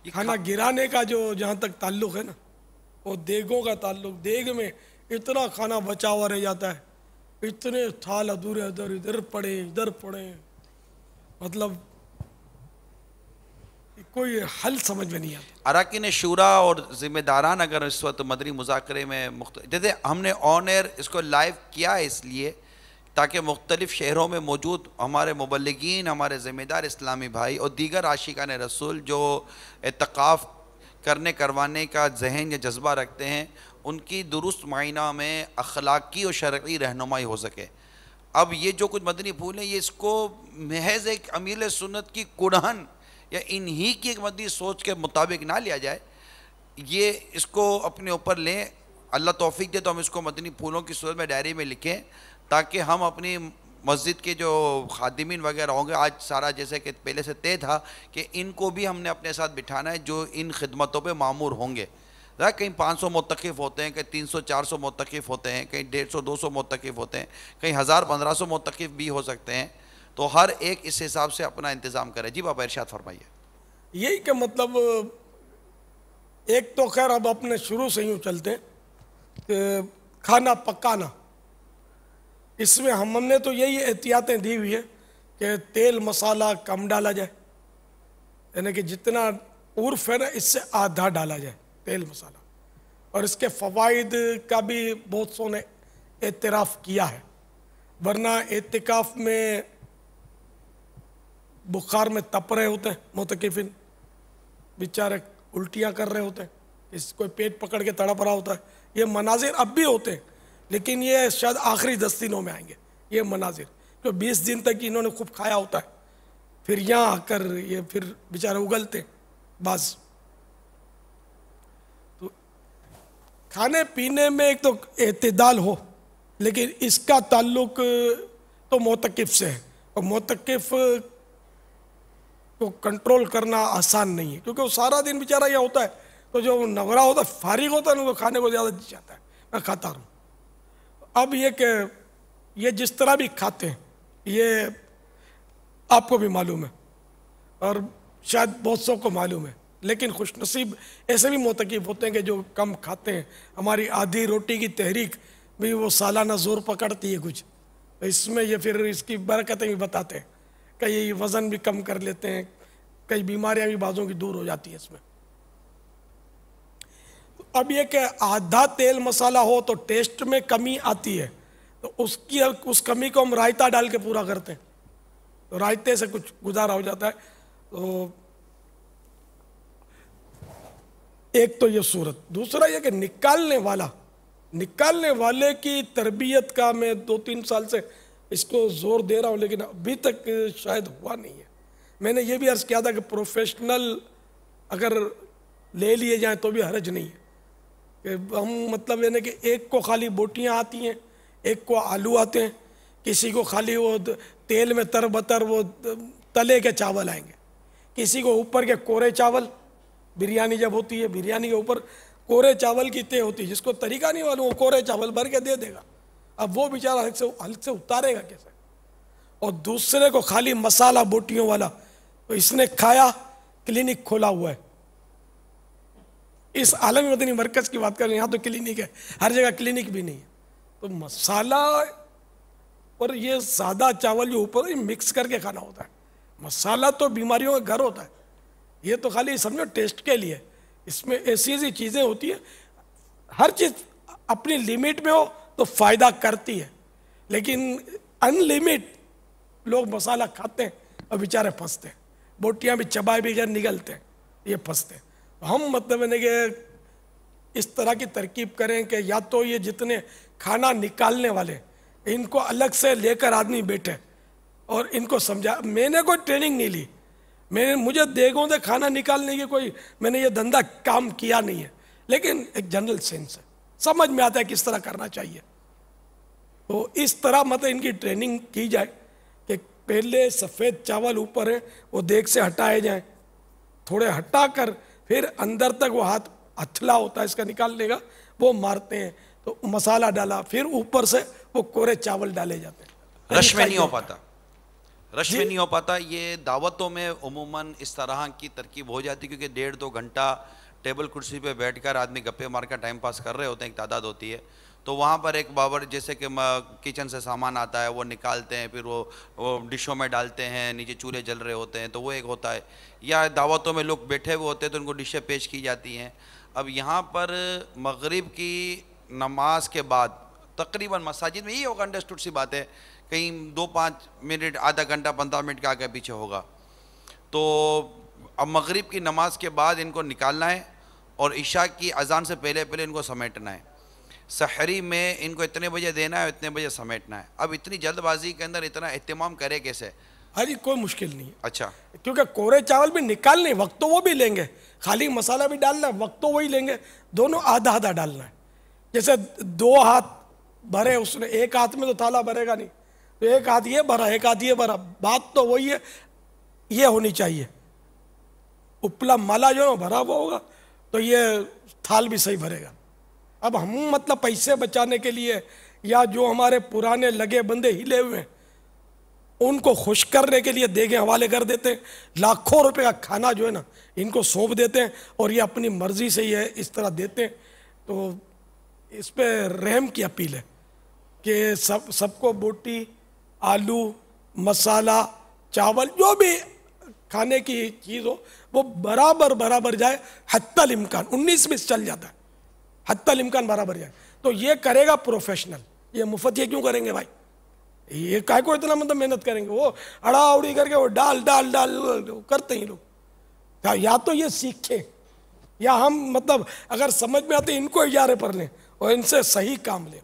खाना गिराने का जो जहाँ तक ताल्लुक़ है ना, वो देगों का ताल्लुक़, देग में इतना खाना बचा हुआ रह जाता है, इतने थाल अधूरे इधर पड़े, मतलब कोई हल समझ में नहीं आता। अरकान शूरा और ज़िम्मेदारान अगर इस वक्त मदनी मुज़ाकरे में जैसे हमने ऑन एयर इसको लाइव किया है इसलिए ताकि मुख्तलिफ़ शहरों में मौजूद हमारे मुबल्लिगीन, हमारे ज़िम्मेदार इस्लामी भाई और दीगर आशिकान रसूल जो इत्तिकाफ़ करवाने का जहन या जज्बा रखते हैं, उनकी दुरुस्त मायना में अखलाकी और शरई रहनुमाई हो सके। अब ये जो कुछ मदनी फूल हैं, ये इसको महज एक अमीर सुन्नत की कुड़हन या इन्हीं की एक मदनी सोच के मुताबिक ना लिया जाए, ये इसको अपने ऊपर लें। अल्लाह तौफीक दे तो हम इसको मदनी फूलों की सूरत में डायरी में लिखें, ताकि हम अपनी मस्जिद के जो खादिमीन वगैरह होंगे, आज सारा जैसे कि पहले से तय था कि इनको भी हमने अपने साथ बिठाना है जो इन खिदमतों पे मामूर होंगे। कहीं 500 मुत्तकिफ़ होते हैं, कहीं 300-400 मुत्तकिफ़ होते हैं, कहीं 150-200 मुत्तकिफ़ होते हैं, कहीं 1000-1500 मुत्तकिफ़ भी हो सकते हैं। तो हर एक इस हिसाब से अपना इंतज़ाम करे। जी बाबा इरशाद फरमाइए। यही कि मतलब एक तो खैर अब अपने शुरू से यूँ चलते हैं कि खाना पकाना, इसमें हमने तो यही एहतियातें दी हुई है कि तेल मसाला कम डाला जाए, यानी कि जितना उर्फ है ना इससे आधा डाला जाए तेल मसाला, और इसके फ़वाइद का भी बहुत सौ ने एतराफ़ किया है। वरना एतिकाफ़ में बुखार में तप रहे होते हैं मुतकिफ़िन, बेचारे उल्टियाँ कर रहे होते हैं, कोई पेट पकड़ के तड़प रहा होता है। ये मनाजिर अब भी होते हैं, लेकिन ये शायद आखिरी 10 दिनों में आएंगे ये मनाजिर, तो 20 दिन तक इन्होंने खूब खाया होता है, फिर यहाँ आकर ये फिर बेचारे उगलते बाज। तो खाने पीने में एक तो एतदाल हो, लेकिन इसका ताल्लुक तो मोतकिफ़ से है, और मोतकिफ़ को कंट्रोल करना आसान नहीं है, क्योंकि वो सारा दिन बेचारा यहाँ होता है, तो जो नवरा होता है फारिग होता है ना, तो खाने को ज़्यादा जी जाता है, मैं खाता रहूँ। अब ये कि ये जिस तरह भी खाते हैं ये आपको भी मालूम है और शायद बहुत सौ को मालूम है, लेकिन खुशनसीब ऐसे भी मोतकिफ़ होते हैं कि जो कम खाते हैं। हमारी आधी रोटी की तहरीक भी वो सालाना ज़ोर पकड़ती है कुछ, तो इसमें ये फिर इसकी बरकतें भी बताते हैं, कई वज़न भी कम कर लेते हैं, कई बीमारियां भी बाज़ों की दूर हो जाती है इसमें। अब ये कि आधा तेल मसाला हो तो टेस्ट में कमी आती है, तो उस कमी को हम रायता डाल के पूरा करते हैं, तो रायते से कुछ गुजारा हो जाता है। तो एक तो ये सूरत, दूसरा ये कि निकालने वाले की तरबियत का मैं 2-3 साल से इसको ज़ोर दे रहा हूँ, लेकिन अभी तक शायद हुआ नहीं है। मैंने ये भी अर्ज़ किया था कि प्रोफेशनल अगर ले लिए जाएं तो भी हर्ज नहीं है, कि हम मतलब यानी कि एक को खाली बोटियाँ आती हैं, एक को आलू आते हैं, किसी को खाली वो तेल में तरबतर वो तले के चावल आएंगे, किसी को ऊपर के कोरे चावल, बिरयानी जब होती है बिरयानी के ऊपर कोरे चावल की तय होती है, जिसको तरीका नहीं मालूम वो कोरे चावल भर के दे देगा। अब वो बेचारा हल्क से उतारेगा कैसे? और दूसरे को खाली मसाला बोटियों वाला, तो इसने खाया, क्लिनिक खोला हुआ है। इस आलमी मदनी मरकज़ की बात करें, यहाँ तो क्लिनिक है, हर जगह क्लिनिक भी नहीं है, तो मसाला और ये सादा चावल जो ऊपर मिक्स करके खाना होता है। मसाला तो बीमारियों का घर होता है, ये तो खाली समझो टेस्ट के लिए। इसमें ऐसी ऐसी चीज़ें होती है, हर चीज़ अपनी लिमिट में हो तो फ़ायदा करती है, लेकिन अनलिमिट लोग मसाला खाते हैं और बेचारे फंसते हैं, बोटियाँ भी चबाए भी निगलते हैं, ये फंसते हैं। हम मतलब यानी कि इस तरह की तरकीब करें कि या तो ये जितने खाना निकालने वाले इनको अलग से लेकर आदमी बैठे और इनको समझा। मैंने कोई ट्रेनिंग नहीं ली, मुझे देगों से खाना निकालने की कोई मैंने ये धंधा काम किया नहीं है, लेकिन एक जनरल सेंस है, समझ में आता है किस तरह करना चाहिए। तो इस तरह मतलब इनकी ट्रेनिंग की जाए कि पहले सफ़ेद चावल ऊपर है वो देग से हटाए जाएं, थोड़े हटाकर फिर अंदर तक वो हाथ हथला होता है इसका निकालने का, वो मारते हैं, तो मसाला डाला, फिर ऊपर से वो कोरे चावल डाले जाते हैं। रश में नहीं हो पाता, रश में नहीं हो पाता। ये दावतों में उमूमन इस तरह की तरकीब हो जाती, क्योंकि 1.5-2 घंटा टेबल कुर्सी पे बैठकर आदमी गप्पे मार कर टाइम पास कर रहे होते हैं, एक तादाद होती है। तो वहाँ पर एक बाबर जैसे कि किचन से सामान आता है वो निकालते हैं, फिर वो डिशों में डालते हैं, नीचे चूल्हे जल रहे होते हैं, तो वो एक होता है। या दावतों में लोग बैठे हुए होते हैं तो उनको डिशें पेश की जाती हैं। अब यहाँ पर मगरिब की नमाज के बाद तकरीबन मसाजिद में ये होगा, अंडरस्टूड सी बात है, कहीं 2-5 मिनट, आधा घंटा, 15 मिनट का आगे पीछे होगा। तो अब मगरिब की नमाज के बाद इनको निकालना है और इशा की अजान से पहले पहले इनको समेटना है। सहरी में इनको इतने बजे देना है, इतने बजे समेटना है। अब इतनी जल्दबाजी के अंदर इतना एहतमाम करे कैसे? हाँ जी, कोई मुश्किल नहीं है। अच्छा, क्योंकि कोरे चावल भी निकालने वक्त तो वो भी लेंगे, खाली मसाला भी डालना वक्त तो वही लेंगे, दोनों आधा आधा डालना है। जैसे 2 हाथ भरे उसने, एक हाथ में तो थाला भरेगा नहीं, तो एक हाथ ये भरा एक हाथ ये भरा, बात तो वही है, ये होनी चाहिए। उपला माला जो है भरा हुआ होगा तो ये थाल भी सही भरेगा। अब हम मतलब पैसे बचाने के लिए या जो हमारे पुराने लगे बंदे हिले हुए हैं उनको खुश करने के लिए देगे हवाले कर देते हैं, लाखों रुपए का खाना जो है ना इनको सौंप देते हैं और ये अपनी मर्जी से ही है इस तरह देते हैं। तो इस पे रहम की अपील है कि सबको बोटी, आलू, मसाला, चावल, जो भी खाने की चीज़ हो वो बराबर जाए, हत्तल इम्कान 19-20 चल जाता है, हत्तल इम्कान बराबर जाए। तो ये करेगा प्रोफेशनल, ये मुफ्त ये क्यों करेंगे भाई? ये काय को इतना मतलब मेहनत करेंगे? वो अड़ाउड़ी करके वो डाल करते हैं लोग। या तो ये सीखें या हम मतलब अगर समझ में आते इनको इजारे पर लें और इनसे सही काम लें।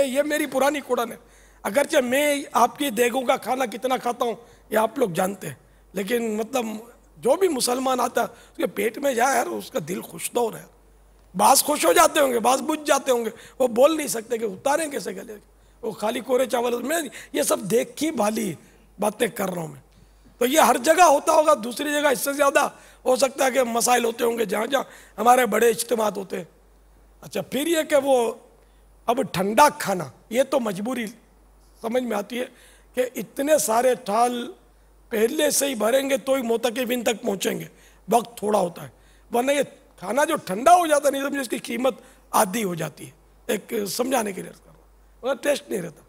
ये मेरी पुरानी कुड़न है, अगरचे मैं आपकी देगों का खाना कितना खाता हूँ ये आप लोग जानते हैं, लेकिन मतलब जो भी मुसलमान आता है उसके पेट में जाए यार, उसका दिल खुश तो हो रहा है। बास खुश हो जाते होंगे, बास बुझ जाते होंगे, वो बोल नहीं सकते कि उतारें कैसे गले, वो खाली कोरे चावल में। ये सब देखी भाली बातें कर रहा हूँ मैं। तो ये हर जगह होता होगा, दूसरी जगह इससे ज़्यादा हो सकता है कि मसाइल होते होंगे जहाँ जहाँ हमारे बड़े इज्तिमात होते हैं। अच्छा, फिर ये कि वो अब ठंडा खाना, ये तो मजबूरी समझ में आती है कि इतने सारे थाल पहले से ही भरेंगे तो ही मोतकिफिन तक पहुँचेंगे, वक्त थोड़ा होता है, वरना ये खाना जो ठंडा हो जाता नहीं समझे इसकी कीमत आधी हो जाती है। एक समझाने के लिए कर रहा हूँ, टेस्ट नहीं रहता।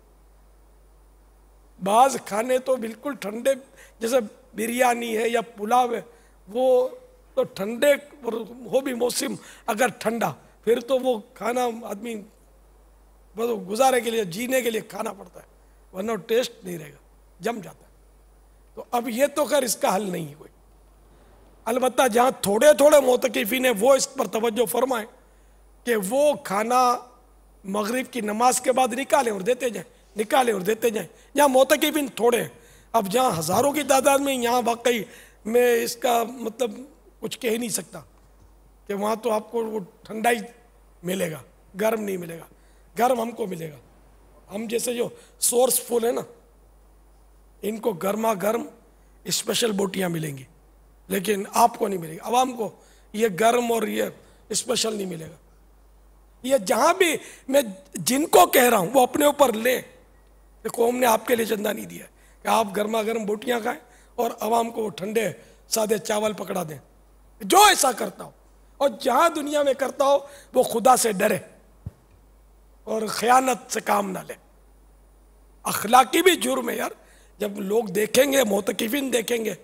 बाज़ खाने तो बिल्कुल ठंडे, जैसे बिरयानी है या पुलाव है, वो तो ठंडे हो भी मौसम अगर ठंडा, फिर तो वो खाना आदमी बस गुजारे के लिए, जीने के लिए खाना पड़ता है, वरना टेस्ट नहीं रहेगा, जम जाता है। तो अब ये तो खैर इसका हल नहीं है कोई। अलबत्ता जहाँ थोड़े थोड़े मोतकिफिन है वो इस पर तवज्जो फरमाएं कि वो खाना मगरिब की नमाज के बाद निकालें और देते जाएं, निकालें और देते जाएं। जहाँ मोतकिफिन थोड़े हैं, अब जहाँ हज़ारों की तादाद में, यहाँ वाकई मैं इसका मतलब कुछ कह ही नहीं सकता कि वहाँ तो आपको वो ठंडा ही मिलेगा, गर्म नहीं मिलेगा। गर्म हमको मिलेगा, हम जैसे जो सोर्सफुल है ना, इनको गर्मा गर्म स्पेशल बोटियाँ मिलेंगी, लेकिन आपको नहीं मिलेगी, आवाम को ये गर्म और ये स्पेशल नहीं मिलेगा। ये जहाँ भी मैं जिनको कह रहा हूँ वो अपने ऊपर ले, कौम ने आपके लिए चंदा नहीं दिया कि आप गर्मा गर्म बोटियाँ खाएं और आवाम को वो ठंडे सादे चावल पकड़ा दें। जो ऐसा करता हो और जहाँ दुनिया में करता हो वो खुदा से डरे और ख़यानत से काम ना ले। अखलाकी भी जुर्म है यार, जब लोग देखेंगे, मोतकिफिन देखेंगे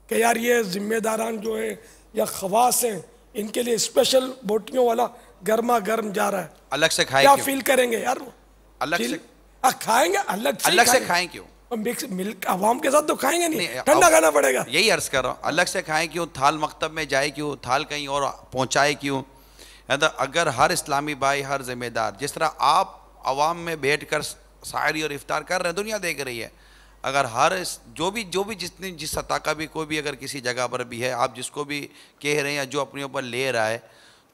कि यार ये जिम्मेदारान जो है या खवास हैं, इनके लिए स्पेशल बोटियों वाला गर्मा गर्म जा रहा है, अलग से खाएं क्या क्यों? फील करेंगे यार वो? अलग से खाएंगे, अलग से खाएं क्यों? और मिक्स मिल्क आवाम के साथ तो खाएंगे नहीं, नहीं, ठंडा खाना पड़ेगा। यही अर्ज कर रहा हूँ, अलग से खाएं क्यों, थाल मकतब में जाए क्यों, थाल कहीं और पहुँचाए क्यों। अगर हर इस्लामी भाई, हर जिम्मेदार, जिस तरह आप अवाम में बैठ कर शायरी और इफ्तार कर रहे हैं, दुनिया देख रही है, अगर हर जो भी जिस सतह का भी कोई भी अगर किसी जगह पर भी है, आप जिसको भी कह रहे हैं या जो अपने ऊपर ले रहा है,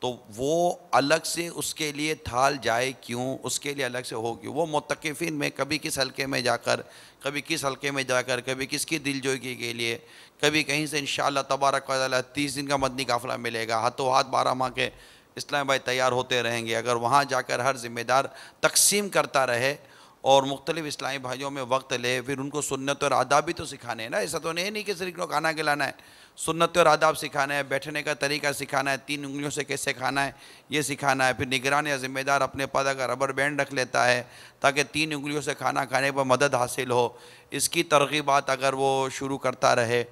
तो वो अलग से उसके लिए थाल जाए क्यों, उसके लिए अलग से हो क्यों। वो मुतक़िफ़ीन में कभी किस हल्के में जाकर, कभी किस हल्के में जाकर, कभी किसकी दिलजोई के लिए, कभी कहीं से इंशाअल्लाह तबारक व तआला 30 दिन का मदनी काफ़िला मिलेगा, हाथों हाथ 12 माह के इस्लाम भाई तैयार होते रहेंगे। अगर वहाँ जाकर हर ज़िम्मेदार तकसीम करता रहे और मुख्तलिफ इस्लामी भाइयों में वक्त ले, फिर उनको सुन्नत और आदाब भी तो सिखाने हैं ना। ऐसा तो नहीं कि सिर्फ खाना खिलाना है, सुन्नत और आदाब सिखाना है, बैठने का तरीका सिखाना है, 3 उंगलियों से कैसे खाना है ये सिखाना है। फिर निगरान या ज़िम्मेदार अपने पास अगर रबर बैंड रख लेता है ताकि 3 उंगलियों से खाना खाने पर मदद हासिल हो, इसकी तरगीबात अगर वो शुरू करता रहे।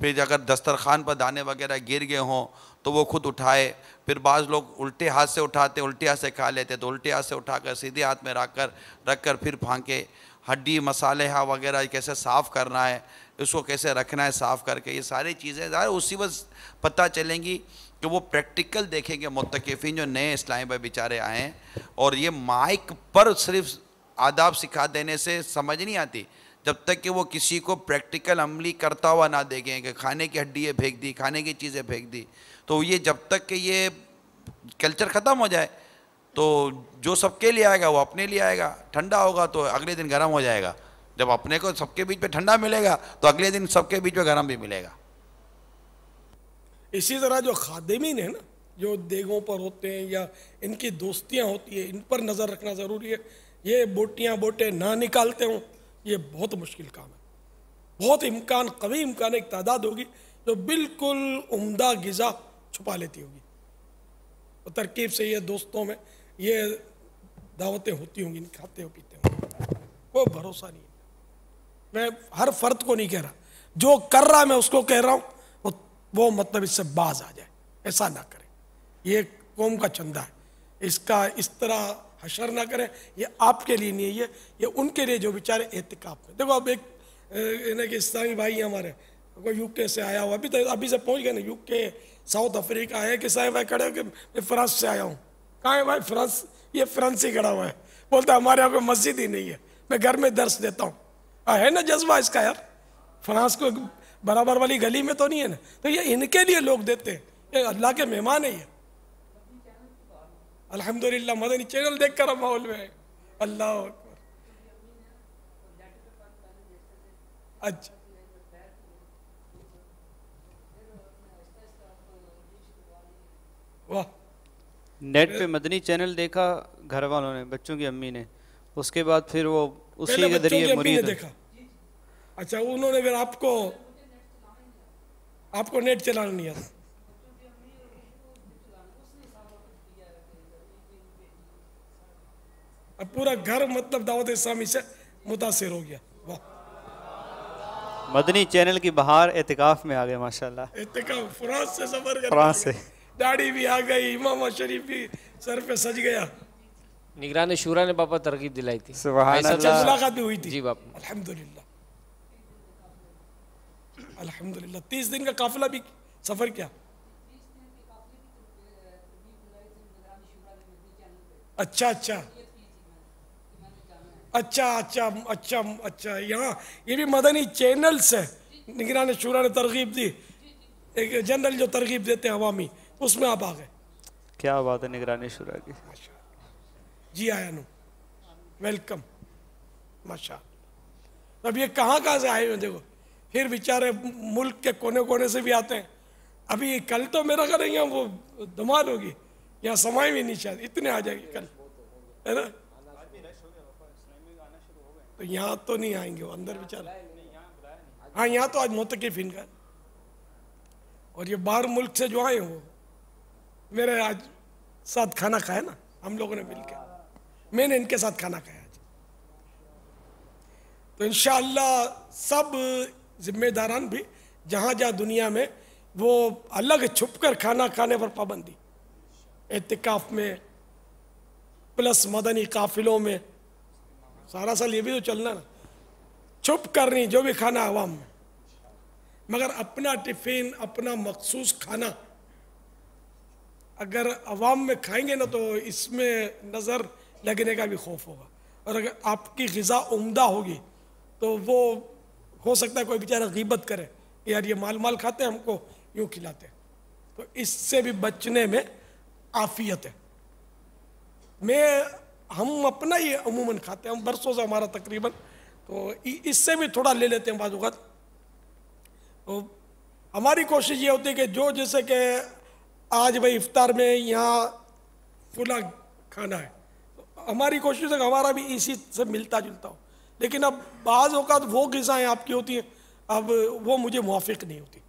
फिर अगर दस्तरखान पर दाने वगैरह गिर गए हों तो वो खुद उठाए। फिर बाज़ लोग उल्टे हाथ से उठाते, उल्टे हाथ से खा लेते, तो उल्टे हाथ से उठाकर सीधे हाथ में रख कर फिर फांके। हड्डी मसाले वगैरह कैसे साफ़ करना है, इसको कैसे रखना है साफ़ करके, ये सारी चीज़ें ज़ाहिर उसी वक्त पता चलेंगी कि वो प्रैक्टिकल देखेंगे मुत्तक़िफ़ीन जो नए इस्लामी भाई बेचारे आए हैं। और ये माइक पर सिर्फ आदाब सिखा देने से समझ नहीं आती जब तक कि वो किसी को प्रैक्टिकल अमली करता हुआ ना देखें कि खाने की हड्डियाँ फेंक दी, खाने की चीज़ें फेंक दी। तो ये जब तक कि ये कल्चर ख़त्म हो जाए तो जो सबके लिए आएगा वो अपने लिए आएगा, ठंडा होगा तो अगले दिन गर्म हो जाएगा। जब अपने को सबके बीच में ठंडा मिलेगा तो अगले दिन सबके बीच में गर्म भी मिलेगा। इसी तरह जो खादिमीन है ना, जो देगों पर होते हैं या इनकी दोस्तियां होती है, इन पर नज़र रखना ज़रूरी है। ये बोटियां बोटे ना निकालते हों, ये बहुत मुश्किल काम है। बहुत इम्कान, कभी इम्कान एक तादाद होगी जो बिल्कुल उम्दा ग़िज़ा छुपा लेती होगी। तो तरकीब से ये दोस्तों में ये दावतें होती होंगी, खाते हो पीते होंगे, वो भरोसा नहीं है। मैं हर फ़र्द को नहीं कह रहा, जो कर रहा है मैं उसको कह रहा हूँ वो मतलब इससे बाज आ जाए, ऐसा ना करें। ये कौम का चंदा है, इसका इस तरह हशर ना करें। ये आपके लिए नहीं है, ये उनके लिए जो बेचारे एहतिकाफ में। देखो अब एक कि इस्लामी भाई हमारे कोई यूके से आया हुआ, अभी से पहुंच गए ना यूके, साउथ अफ्रीका है कि साहब भाई खड़े हो कि मैं फ्रांस से आया हूँ। कहाँ है भाई फ्रांस? ये फ्रांस ही खड़ा हुआ है, बोलता है हमारे यहाँ कोई मस्जिद ही नहीं है, मैं घर में दर्स देता हूँ। है ना जज्बा इसका यार, फ्रांस को बराबर वाली गली में तो नहीं है ना। तो ये इनके लिए लोग देते हैं, ये अल्लाह के मेहमान है ये। अल्हम्दुलिल्लाह मदनी चैनल देख कर माहौल में अल्लाह अकबर। अच्छा वाह, नेट पे मदनी चैनल देखा घर वालों ने, बच्चों की अम्मी ने, उसके बाद फिर वो उसी के जरिए मुरीद देखा। अच्छा उन्होंने फिर आपको नेट चलाना नहीं आता। अब पूरा घर मतलब दावत इस्लामी से मुतासिर हो गया। वाह, मदनी चैनल की बहार एतिकाफ में आ गए माशाल्लाह। एतिकाफ फ्रांस से सफर कर, फ्रांस से दाढ़ी भी आ गई, इमाम शरीफ भी सर पे सज गया। निगरान शुरा ने पापा तरकीब दिलाई थी, सुभान अल्लाह। मुलाकात भी हुई थी जी बाप। अल्हम्दुलिल्लाह अल्हम्दुलिल्लाह। 30 दिन का काफिला भी सफर किया। अच्छा अच्छा अच्छा अच्छा अच्छा अच्छा, यहाँ ये भी मदनी चैनल से निगरान शुरा ने तरगीब दी, एक जनरल जो तरगीब देते हैं अवामी, उसमें आप आ गए। क्या बात है निगरानी शुरा की। जी आया नो, वेलकम माशाअल्लाह। अब ये कहाँ से आए हुए देखो, फिर बेचारे मुल्क के कोने कोने से भी आते हैं। अभी कल तो मेरा घर यहाँ वो धमाल होगी, यहाँ समय भी नहीं शायद इतने आ जाएगी कल, है ना। तो यहाँ तो नहीं आएंगे वो अंदर बेचारे। हाँ यहाँ तो आज मोतकिफिन का, और ये बाहर मुल्क से जो आए हो, मेरे आज साथ खाना खाया ना हम लोगों ने मिलकर, मैंने इनके साथ खाना खाया आज। तो इंशाअल्लाह सब जिम्मेदारान भी जहाँ जहाँ दुनिया में वो अलग छुप कर खाना खाने पर पाबंदी, एतिकाफ में प्लस मदनी काफिलों में, सारा साल ये भी तो चलना ना। छुप कर नहीं, जो भी खाना आवाम में, मगर अपना टिफिन, अपना मखसूस खाना अगर अवाम में खाएंगे ना तो इसमें नज़र लगने का भी खौफ होगा। और अगर आपकी ग़िज़ा उम्दा होगी तो वो हो सकता है कोई बेचारा गीबत करे कि यार ये माल खाते हैं, हमको यूँ खिलाते हैं। तो इससे भी बचने में आफियत है। हम अपना ये अमूमन खाते हैं, हम बरसों से हमारा तकरीबन, तो इससे भी थोड़ा ले लेते हैं बाज़ औक़ात। तो हमारी कोशिश ये होती है कि जो जैसे कि आज भाई इफ्तार में यहाँ फुला खाना है, तो हमारी कोशिश है कि हमारा भी इसी से मिलता जुलता हो। लेकिन अब बाज़ औक़ात वो ग़िज़ाएँ आपकी होती हैं, अब वो मुझे मुआफ़िक नहीं होती।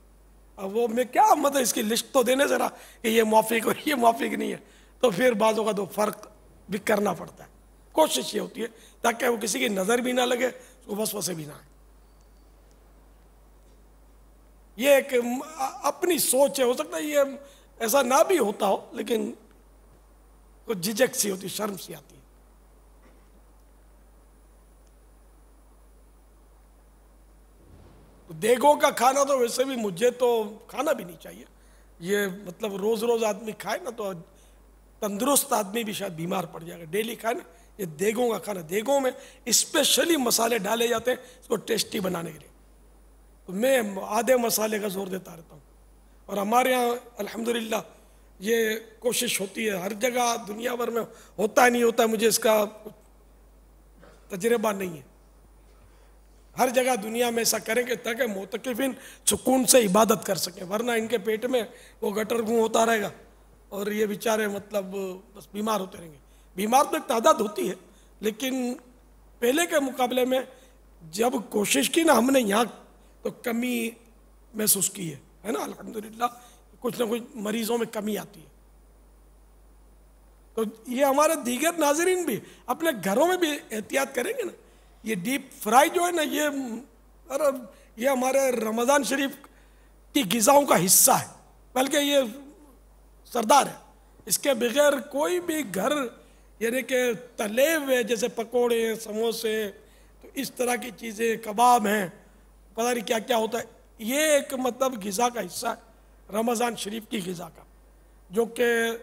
अब वो मैं क्या मतलब इसकी लिस्ट तो देने ज़रा कि ये मुआफ़िक और ये मुआफ़िक नहीं है, तो फिर बाज़ औक़ात वो फ़र्क भी करना पड़ता है। कोशिश ये होती है ताकि वो किसी की नज़र भी ना लगे, उसको वसवसे भी ना आए। ये एक अपनी सोच है, हो सकता है ये ऐसा ना भी होता हो, लेकिन कुछ झिझक सी होती, शर्म सी आती है। तो देगों का खाना तो वैसे भी मुझे तो खाना भी नहीं चाहिए। ये मतलब रोज रोज आदमी खाए ना तो तंदुरुस्त आदमी भी शायद बीमार पड़ जाएगा। डेली खाए ना ये देगों का खाना, देगों में स्पेशली मसाले डाले जाते हैं इसको टेस्टी बनाने के लिए। तो मैं आधे मसाले का जोर देता रहता हूँ। और हमारे यहाँ अल्हम्दुलिल्लाह ये कोशिश होती है, हर जगह दुनिया भर में होता है नहीं होता, मुझे इसका तजर्बा नहीं है। हर जगह दुनिया में ऐसा करेंगे ताकि मोतकिफिन सुकून से इबादत कर सकें, वरना इनके पेट में वो गटर गुँ होता रहेगा और ये बेचारे मतलब बस बीमार होते रहेंगे। बीमार तो एक तादाद होती है, लेकिन पहले के मुकाबले में जब कोशिश की ना हमने यहाँ, तो कमी महसूस की है ना। अल्हम्दुलिल्लाह कुछ ना कुछ मरीजों में कमी आती है। तो ये हमारे दीगर नाज़रीन भी अपने घरों में भी एहतियात करेंगे ना। ये डीप फ्राई जो है ना, ये हमारे रमज़ान शरीफ की ग़िज़ाओं का हिस्सा है, बल्कि ये सरदार है। इसके बगैर कोई भी घर यानी कि तले हुए जैसे पकोड़े हैं, समोसे, तो इस तरह की चीज़ें, कबाब हैं, पता नहीं क्या क्या होता है, ये एक मतलब ग़िज़ा का हिस्सा है रमज़ान शरीफ की ग़िज़ा का, जो कि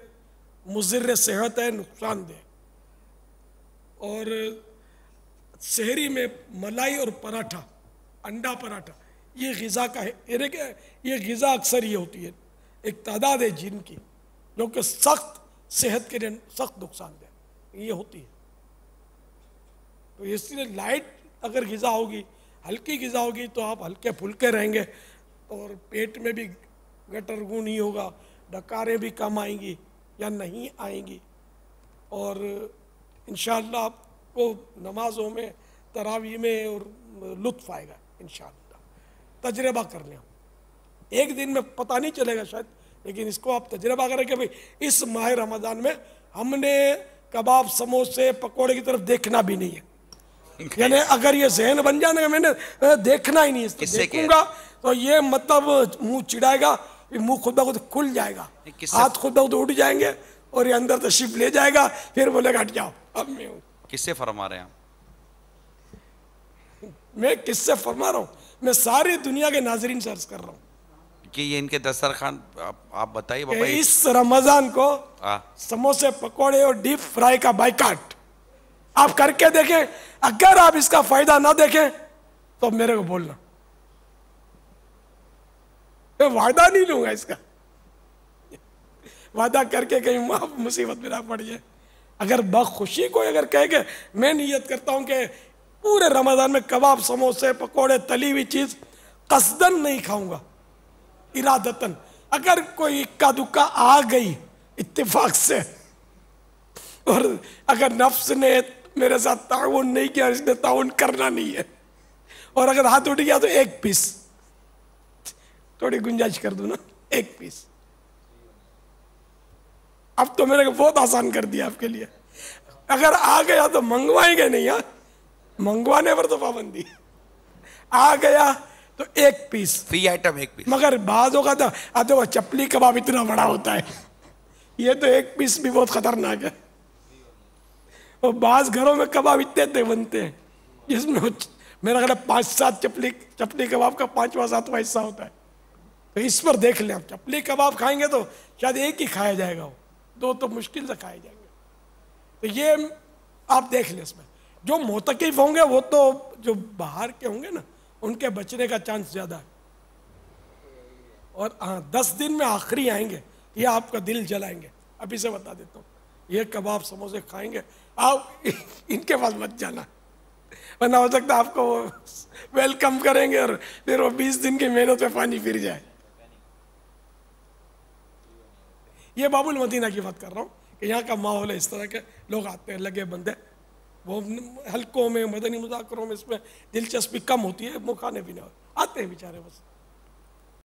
मुज़िर सेहत है, नुकसानदेह। और सहरी में मलाई और पराठा, अंडा पराठा, ये ग़िज़ा का है। यानी कि ये ग़िज़ा अक्सर ये होती है, एक तादाद है जिनकी जो कि सख्त सेहत के लिए सख्त नुकसानदेह ये होती है। तो इसलिए लाइट अगर ग़िज़ा होगी, हल्की ग़िज़ा होगी, तो आप हल्के फुल्के रहेंगे और पेट में भी गटर गुँ नहीं होगा, डकारें भी कम आएंगी या नहीं आएंगी। और इंशाअल्लाह आपको नमाज़ों में, तरावी में और लुत्फ़ आएगा इंशाअल्लाह। तजर्बा कर लें, एक दिन में पता नहीं चलेगा शायद, लेकिन इसको आप तजर्बा करें कि भाई इस माह रमज़ान में हमने कबाब, समोसे, पकोड़े की तरफ देखना भी नहीं है। यानी अगर ये जहन बन जाए ना, मैंने देखना ही नहीं है, देखूंगा तो ये मतलब मुंह चिढ़ाएगा, मुंह खुद ब खुद खुल जाएगा, हाथ खुद ब खुद उठ जाएंगे और ये अंदर तशरीफ ले जाएगा, फिर बोलेगा हट जाओ अब मैं हूँ। किससे फरमा रहे हैं आप? मैं किससे फरमा रहा हूँ? मैं सारी दुनिया के नाजरीन से अर्ज कर रहा हूँ कि ये इनके दस्तरखान आप बताइए बाबा। इस रमजान को समोसे, पकोड़े और डीप फ्राई का बाइकाट आप करके देखें। अगर आप इसका फायदा ना देखें तो मेरे को बोलना, मैं वादा नहीं लूंगा इसका। वादा करके कहीं मुसीबत में ना पड़ जाए। अगर बखुशी को अगर कहे कि मैं नियत करता हूं कि पूरे रमजान में कबाब, समोसे, पकोड़े, तली हुई चीज कसदन नहीं खाऊंगा, इरादतन, अगर कोई इक्का दुक्का आ गई इत्तेफाक से, और अगर नफ्स ने मेरे साथ ताउन नहीं किया, इसने ताउन करना नहीं है, और अगर हाथ उठ गया तो एक पीस, थोड़ी गुंजाइश कर दूं ना, एक पीस। अब तो मैंने बहुत आसान कर दिया आपके लिए। अगर आ गया तो मंगवाएंगे नहीं, यार मंगवाने पर तो पाबंदी। आ गया तो एक पीस, फ्री आइटम एक पीस। मगर बाद होगा तो आते वो चपली कबाब इतना बड़ा होता है, ये तो एक पीस भी बहुत खतरनाक है। और बाज घरों में कबाब इतने बनते हैं जिसमें मेरा ख्याल 5-7 चपली कबाब का 5वां-7वां हिस्सा होता है। तो इस पर देख लें, आप चपली कबाब खाएंगे तो शायद एक ही खाया जाएगा, वो 2 तो मुश्किल से खाए जाएंगे। तो ये आप देख लें। इसमें जो मोतकिफ होंगे वो तो जो बाहर के होंगे ना, उनके बचने का चांस ज़्यादा है। और हाँ, 10 दिन में आखिरी आएंगे, ये आपका दिल जलाएंगे। अभी से बता देता हूँ, ये कबाब समोसे खाएंगे आप, इनके पास मत जाना, वरना हो सकता है आपको वो वेलकम करेंगे और फिर वो 20 दिन की मेहनत में पानी फिर जाए। ये बाबुल मदीना की बात कर रहा हूँ कि यहाँ का माहौल है, इस तरह के लोग आते हैं, लगे बंदे, वो हल्कों में, मदनी मुज़ाकरों में इसमें दिलचस्पी कम होती है, मुँह खाने पीने आते हैं बेचारे बस।